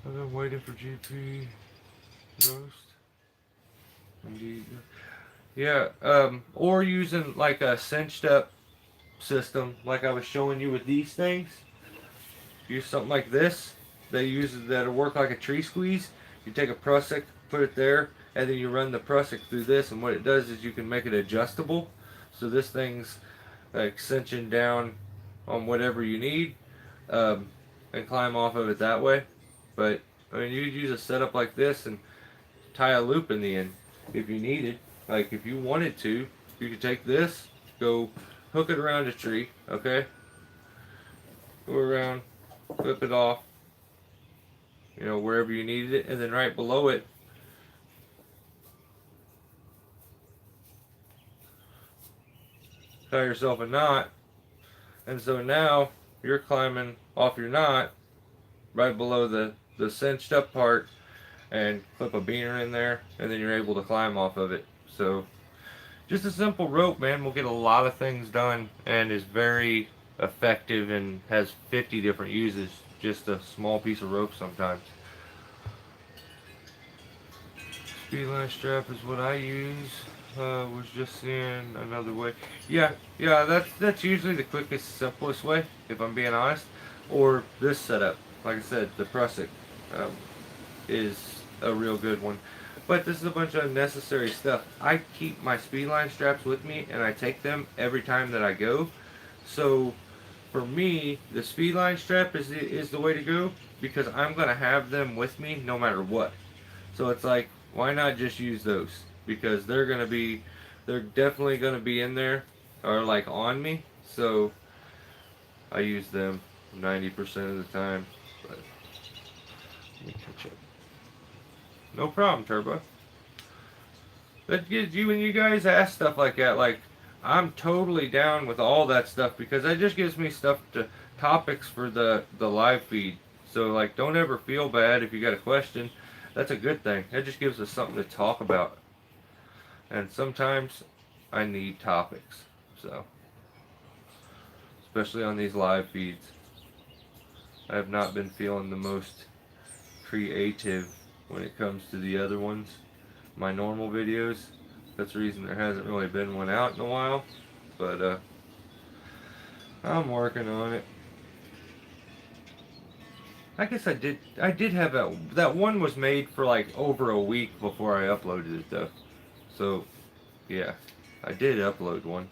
I've been waiting for GP roast. Indeed. Yeah, or using like a cinched up system, like I was showing you with these things. Use something like this. That'll work like a tree squeeze. You take a prusik, put it there, and then you run the prusik through this, and what it does is you can make it adjustable. So this thing's like cinching down on whatever you need, and climb off of it that way. But I mean, you could use a setup like this and tie a loop in the end if you needed. Like if you wanted to, you could take this, go hook it around a tree, okay? Go around, flip it off, wherever you needed it, and then right below it, tie yourself a knot. And so now you're climbing off your knot right below the cinched up part, and clip a beaner in there, and then you're able to climb off of it. So just a simple rope, man, will get a lot of things done and is very effective and has 50 different uses. Just a small piece of rope sometimes. Speedline strap is what I use. Was just seeing another way. Yeah, that's usually the quickest, simplest way, if I'm being honest. Or this setup, like I said, the prusik is a real good one. But this is a bunch of unnecessary stuff. I keep my speedline straps with me, and I take them every time that I go. So for me, the speedline strap is the way to go, because I'm gonna have them with me no matter what. So it's like why not just use those? Because they're definitely gonna be in there or like on me. So I use them 90% of the time. But let me catch up. No problem, Turbo. That gives you when you guys ask stuff like that, like I'm totally down with all that stuff because that just gives me stuff to topics for the live feed. So like don't ever feel bad if you got a question. That's a good thing. That just gives us something to talk about. And sometimes I need topics. So especially on these live feeds. I have not been feeling the most creative when it comes to the other ones. My normal videos. That's the reason there hasn't really been one out in a while. But I'm working on it. I guess I did have that one was made for like over a week before I uploaded it though. So yeah, I did upload one.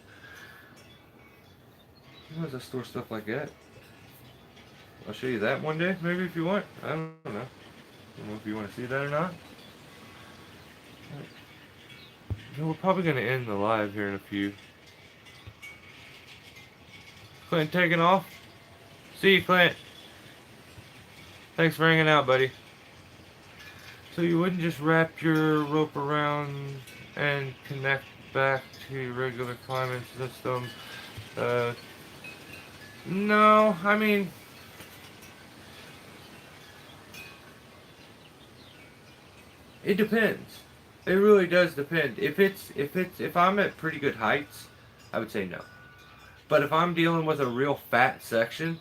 How does I store stuff like that? I'll show you that one day, maybe if you want. I don't know. I don't know if you want to see that or not. No, we're probably gonna end the live here in a few. Clint taking off. See you, Clint. Thanks for hanging out, buddy. So you wouldn't just wrap your rope around and connect back to your regular climbing system? Uh, no, I mean, it depends. It really does depend. If I'm at pretty good heights, I would say no. But if I'm dealing with a real fat section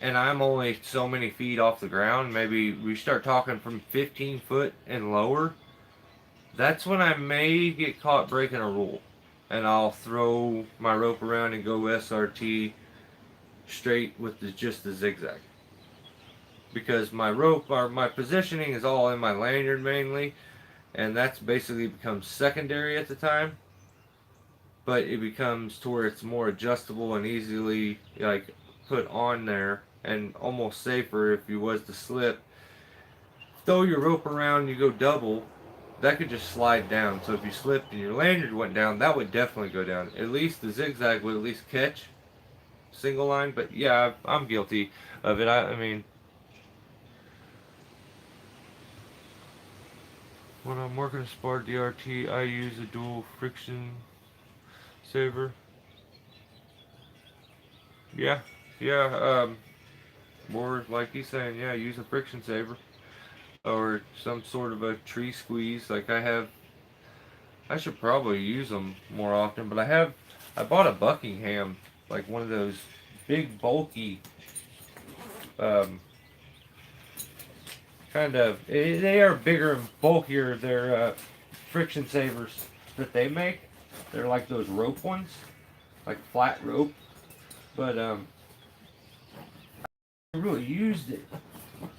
and I'm only so many feet off the ground, maybe we start talking from 15 foot and lower, that's when I may get caught breaking a rule. And I'll throw my rope around and go SRT straight with just the zigzag. Because my rope, or my positioning is all in my lanyard mainly, and that's basically becomes secondary at the time. But it becomes to where it's more adjustable and easily like put on there and almost safer if you was to slip. Throw your rope around, you go double, that could just slide down. So if you slipped and your lanyard went down, that would definitely go down. At least the zigzag would at least catch single line. But yeah, I'm guilty of it. I mean, when I'm working a spar DRT, I use a dual friction saver. Yeah, yeah. Or like he's saying, yeah, use a friction saver or some sort of a tree squeeze. Like I should probably use them more often. But I bought a Buckingham, like one of those big bulky, um, they are bigger and bulkier. They're friction savers that they make. They're like those rope ones, like flat rope. But I really used it.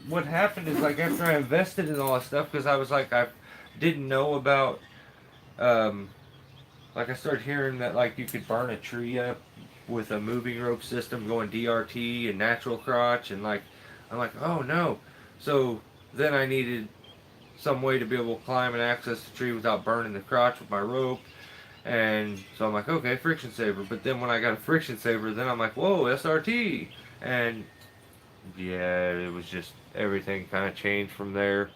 What happened is like after I invested in all that stuff, because I was like I didn't know about um, like I started hearing that like you could burn a tree up with a moving rope system going DRT and natural crotch and like I'm like oh no, so then I needed some way to be able to climb and access the tree without burning the crotch with my rope. And so I'm like, okay, friction saver. But then when I got a friction saver, then I'm like, whoa, SRT. And yeah, it was just everything kind of changed from there.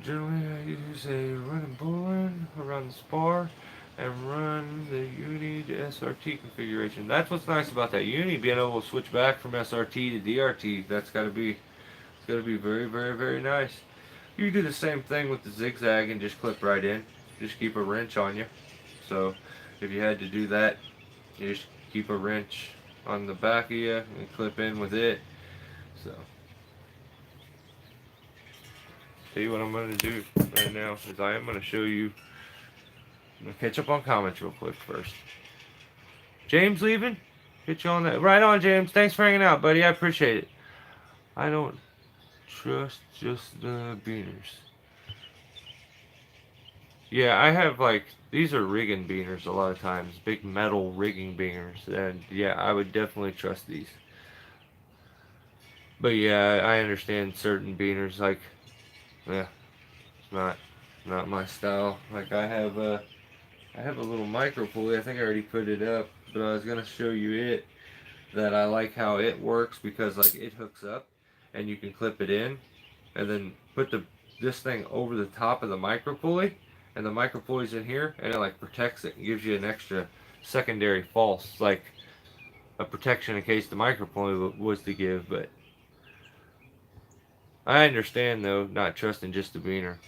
Generally, I use a running bowline around the spar and run the uni to SRT configuration. That's what's nice about that uni, being able to switch back from SRT to DRT. It's gotta be very, very, very nice. You can do the same thing with the zigzag and just clip right in. Just keep a wrench on you. So if you had to do that, you just keep a wrench on the back of you and clip in with it. So tell you what I'm gonna do right now is I am gonna show you. I'm gonna catch up on comments real quick first. James leaving? Hit you on that. Right on, James. Thanks for hanging out, buddy. I appreciate it. I don't trust just the beaners. Yeah, I have like these are rigging beaners a lot of times, big metal rigging beaners, and yeah, I would definitely trust these. But yeah, I understand certain beaners like, yeah. not not my style. Like I have a little micro pulley. I think I already put it up, but I was gonna show you it. That I like how it works because like it hooks up, and you can clip it in, and then put the this thing over the top of the micro pulley, and the micro pulley's in here, and it like protects it and gives you an extra secondary false, like a protection in case the micro pulley was to give. But I understand though not trusting just the beaner.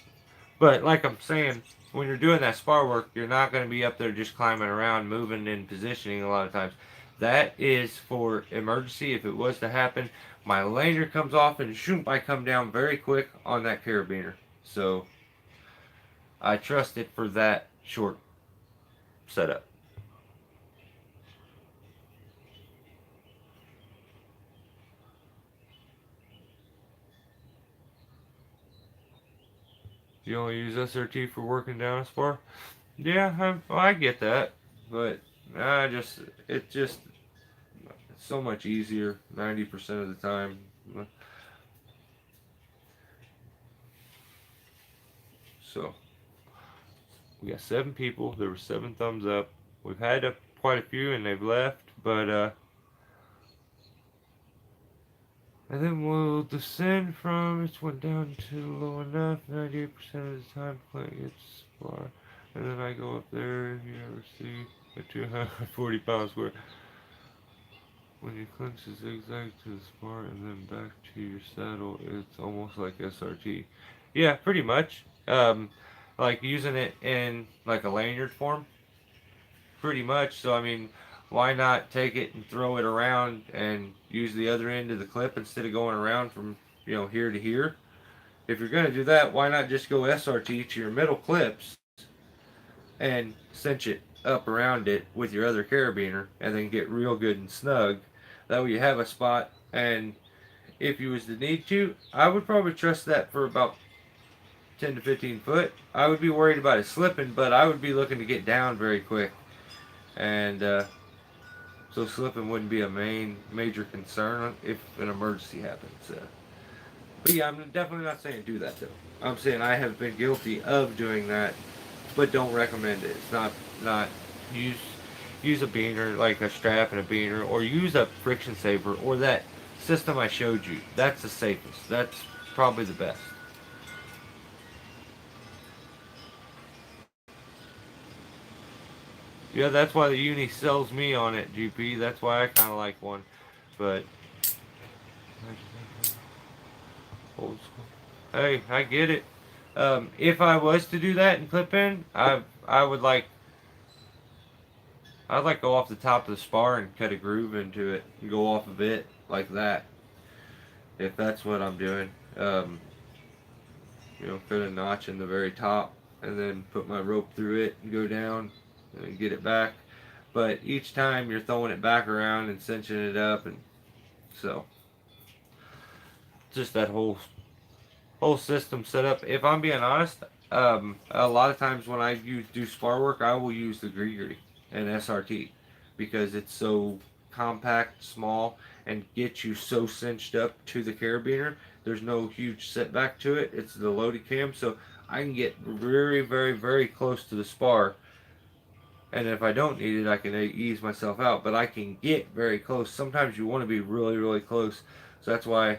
But like I'm saying, when you're doing that spar work, you're not going to be up there just climbing around, moving and positioning a lot of times. That is for emergency. If it was to happen, my lanyard comes off and shoom, I come down very quick on that carabiner. So I trust it for that short setup. You only use SRT for working down a spar? Yeah, I get that, but I just it just it's so much easier 90% of the time. So we got 7 people. There were 7 thumbs up. We've had quite a few and they've left, but and then we'll descend from it went down to low enough. 98% of the time, plant gets far, and then I go up there. You ever see a 240 pound square? When you clinch the zigzag to the spar and then back to your saddle, it's almost like SRT. Yeah, pretty much. Like using it in like a lanyard form, pretty much. So I mean, why not take it and throw it around and use the other end of the clip instead of going around from here to here? If you're gonna do that, why not just go SRT to your middle clips and cinch it up around it with your other carabiner, and then get real good and snug. That way you have a spot, and if you was to need to, I would probably trust that for about 10 to 15 foot. I would be worried about it slipping, but I would be looking to get down very quick, and so slipping wouldn't be a major concern if an emergency happens. But yeah, I'm definitely not saying do that though. I'm saying I have been guilty of doing that, but don't recommend it. It's not use use a beaner like a strap and a beaner, or use a friction saver or that system I showed you. That's the safest. That's probably the best. Yeah, that's why the uni sells me on it, GP. That's why I kind of like one, but old school. Hey, I get it. If I was to do that and clip in, I would like I'd like go off the top of the spar and cut a groove into it and go off of it like that. If that's what I'm doing, cut a notch in the very top and then put my rope through it and go down and get it back. But each time you're throwing it back around and cinching it up, and so just that whole system set up. If I'm being honest, a lot of times when I do spar work, I will use the Grigri and SRT because it's so compact, small, and gets you so cinched up to the carabiner. There's no huge setback to it. It's the loaded cam, so I can get very, very, very close to the spar. And if I don't need it, I can ease myself out. But I can get very close. Sometimes you want to be really, really close. So that's why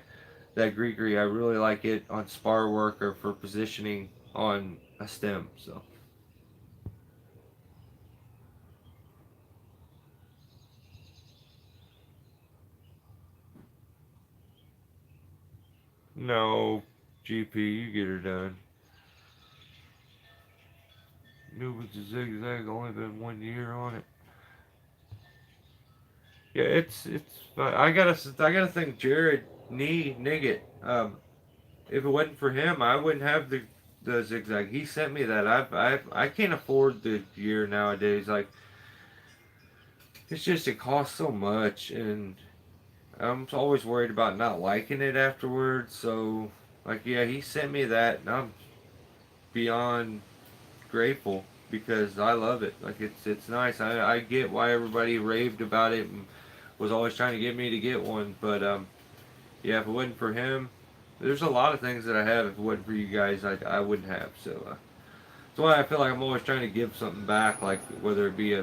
that Grigri, I really like it on spar work or for positioning on a stem. So no, GP, you get her done. New with the zigzag, only been 1 year on it. Yeah, it's. I gotta think Jared Niggett. If it wasn't for him, I wouldn't have the zigzag. He sent me that. I can't afford the gear nowadays. Like it's just it costs so much, and I'm always worried about not liking it afterwards. So like yeah, he sent me that, and I'm beyond grateful because I love it. Like it's nice. I get why everybody raved about it and was always trying to get me to get one. But yeah, if it wasn't for him, There's a lot of things that I have. If it wasn't for you guys, I wouldn't have. So that's why I feel like I'm always trying to give something back, like whether it be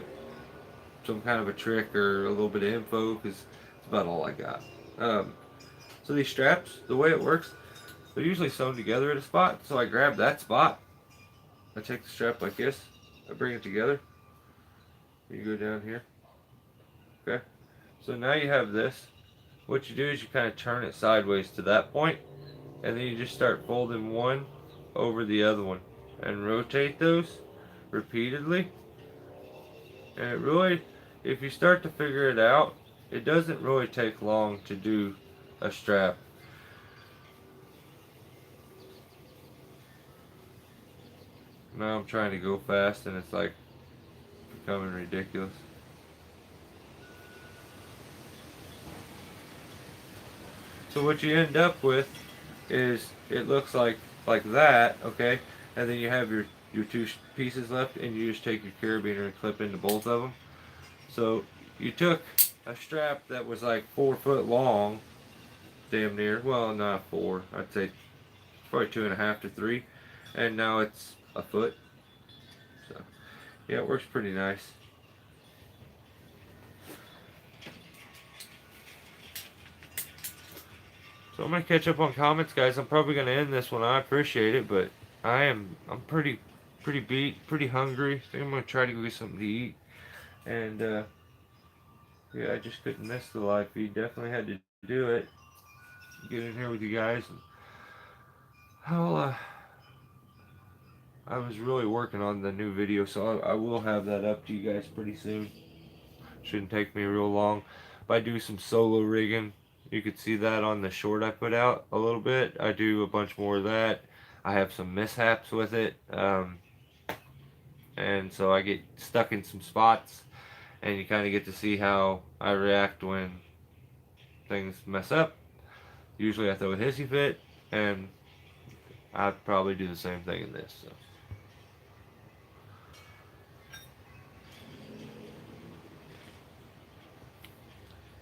some kind of a trick or a little bit of info, because it's about all I got. Um, so these straps, the way it works, they're usually sewn together at a spot. So I grab that spot, I take the strap like this, I bring it together. You go down here, okay? So now you have this. What you do is you kind of turn it sideways to that point, and then you just start folding one over the other one and rotate those repeatedly. And it really, if you start to figure it out, it doesn't really take long to do a strap. Now I'm trying to go fast and it's like becoming ridiculous. So what you end up with is it looks like that, okay? And then you have your two pieces left, and you just take your carabiner and clip into both of them. So you took a strap that was like 4 foot long, damn near. Well, not four. I'd say probably 2.5 to 3, and now it's a foot. So yeah, it works pretty nice. So I'm gonna catch up on comments, guys. I'm probably gonna end this one. I appreciate it, but I'm pretty beat, pretty hungry. I think I'm gonna try to go get something to eat. And yeah, I just couldn't miss the live feed. Definitely had to do it. Get in here with you guys. And I'll, I was really working on the new video, so I will have that up to you guys pretty soon. Shouldn't take me real long. If I do some solo rigging, you could see that on the short I put out a little bit. I do a bunch more of that. I have some mishaps with it, and so I get stuck in some spots, and you kind of get to see how I react when things mess up. Usually I throw a hissy fit, and I'd probably do the same thing in this. So.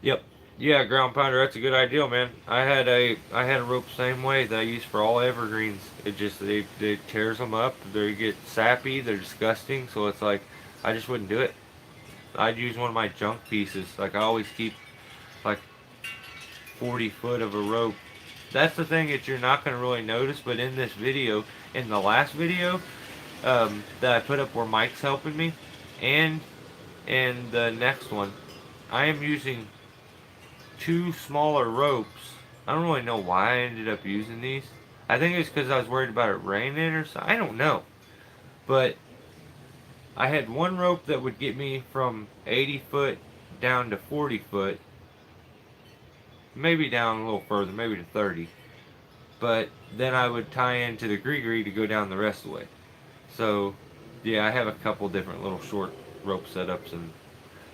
Yep. Yeah, ground pounder. That's a good idea, man. I had a rope same way that I use for all evergreens. It just they tears them up. They get sappy. They're disgusting. So it's like I just wouldn't do it. I'd use one of my junk pieces. Like I always keep like 40 foot of a rope. That's the thing that you're not gonna really notice. But in this video, in the last video that I put up where Mike's helping me, and in the next one, I am using two smaller ropes. I don't really know why I ended up using these. I think it's because I was worried about it raining or something. I don't know. But I had one rope that would get me from 80 foot down to 40 foot. Maybe down a little further, maybe to 30. But then I would tie into the gree to go down the rest of the way. So, yeah, I have a couple different little short rope setups and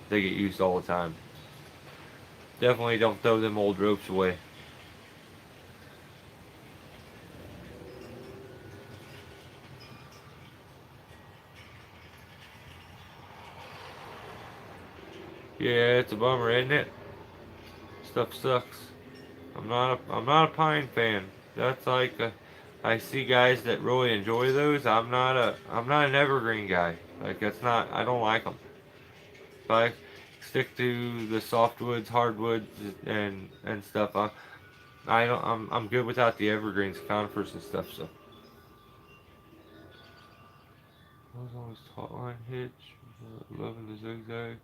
they get used all the time. Definitely don't throw them old ropes away. Yeah, it's a bummer, isn't it? Stuff sucks. I'm not a pine fan. That's like I see guys that really enjoy those. I'm not an evergreen guy. Like that's not I don't like them. If I stick to the softwoods, hardwoods, and stuff. I don't I'm good without the evergreens, conifers and stuff. So. I was always taut line hitch, loving the zigzag.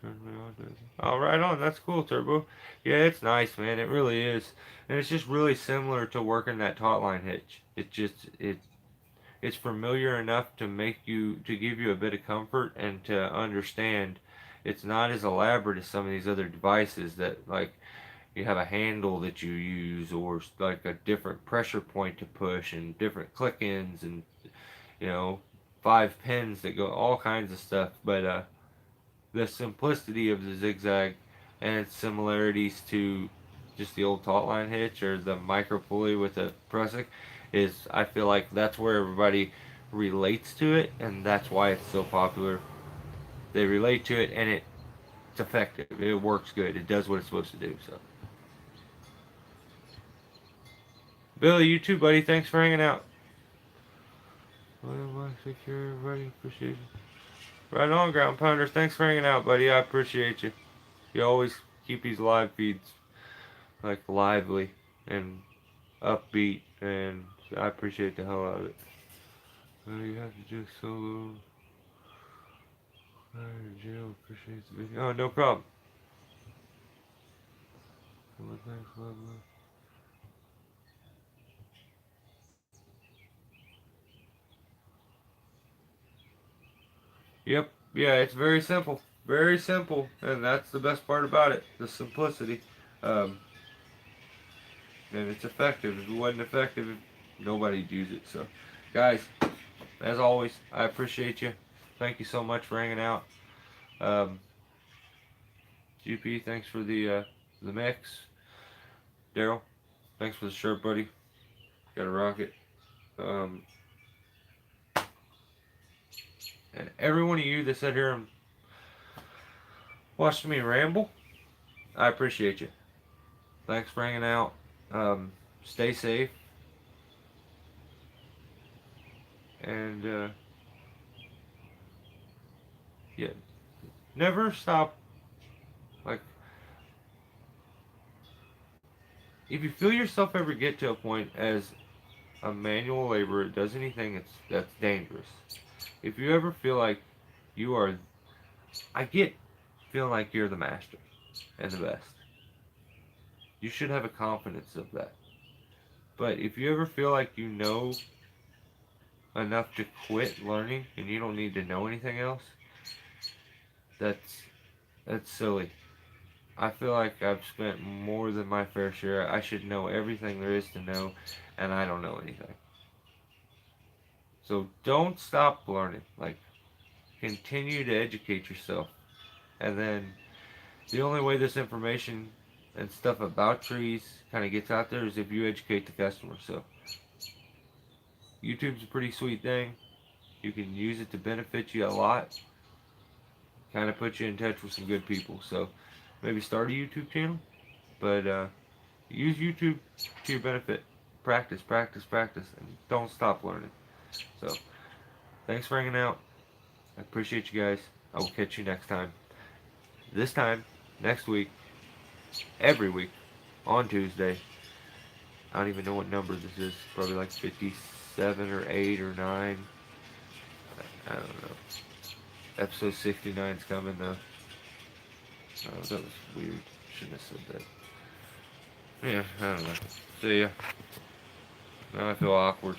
Turned me on to it. Oh, right on. That's cool, Turbo. Yeah, it's nice, man. It really is, and it's just really similar to working that taut line hitch. It's familiar enough to make you to give you a bit of comfort and to understand. It's not as elaborate as some of these other devices that like you have a handle that you use or like a different pressure point to push and different click ins and you know 5 pins that go all kinds of stuff. But the simplicity of the zigzag and its similarities to just the old taut line hitch or the micro pulley with a prusik is I feel like that's where everybody relates to it and that's why it's so popular. They relate to it and it's effective. It works good. It does what it's supposed to do. So Billy, you too, buddy. Thanks for hanging out. Well, take care, everybody. Appreciate you. Right on, Ground Pounders. Thanks for hanging out, buddy. I appreciate you. You always keep these live feeds like lively and upbeat, and I appreciate the hell out of it. You have to do solo. Jill appreciates the video. Oh, no problem. Well, thanks, love, love. Yep. Yeah, it's very simple. Very simple, and that's the best part about it. The simplicity. Um, and it's effective. If it wasn't effective, nobody'd use it. So, guys, as always, I appreciate you. Thank you so much for hanging out. Um, GP, thanks for the mix. Daryl, thanks for the shirt, buddy. Gotta rock it. Um, and every one of you that sat here and watched me ramble, I appreciate you. Thanks for hanging out. Stay safe. And, yeah, never stop. Like, if you feel yourself ever get to a point as a manual laborer that does anything that's dangerous, if you ever feel like you are, I get feeling like you're the master and the best. You should have a confidence of that. But if you ever feel like you know enough to quit learning and you don't need to know anything else, that's silly. I feel like I've spent more than my fair share. I should know everything there is to know, and I don't know anything. So don't stop learning. Like, continue to educate yourself. And then the only way this information and stuff about trees kind of gets out there is if you educate the customer. So YouTube's a pretty sweet thing. You can use it to benefit you a lot. Kind of put you in touch with some good people. So maybe start a YouTube channel, but use YouTube to your benefit. Practice, practice, practice, and don't stop learning. So thanks for hanging out. I appreciate you guys. I will catch you next time. This time, next week, every week, on Tuesday. I don't even know what number this is. Probably like 57 or 8 or 9. I don't know. Episode 69 is coming though. Oh, that was weird. Shouldn't have said that. Yeah, I don't know. See ya. Now I feel awkward.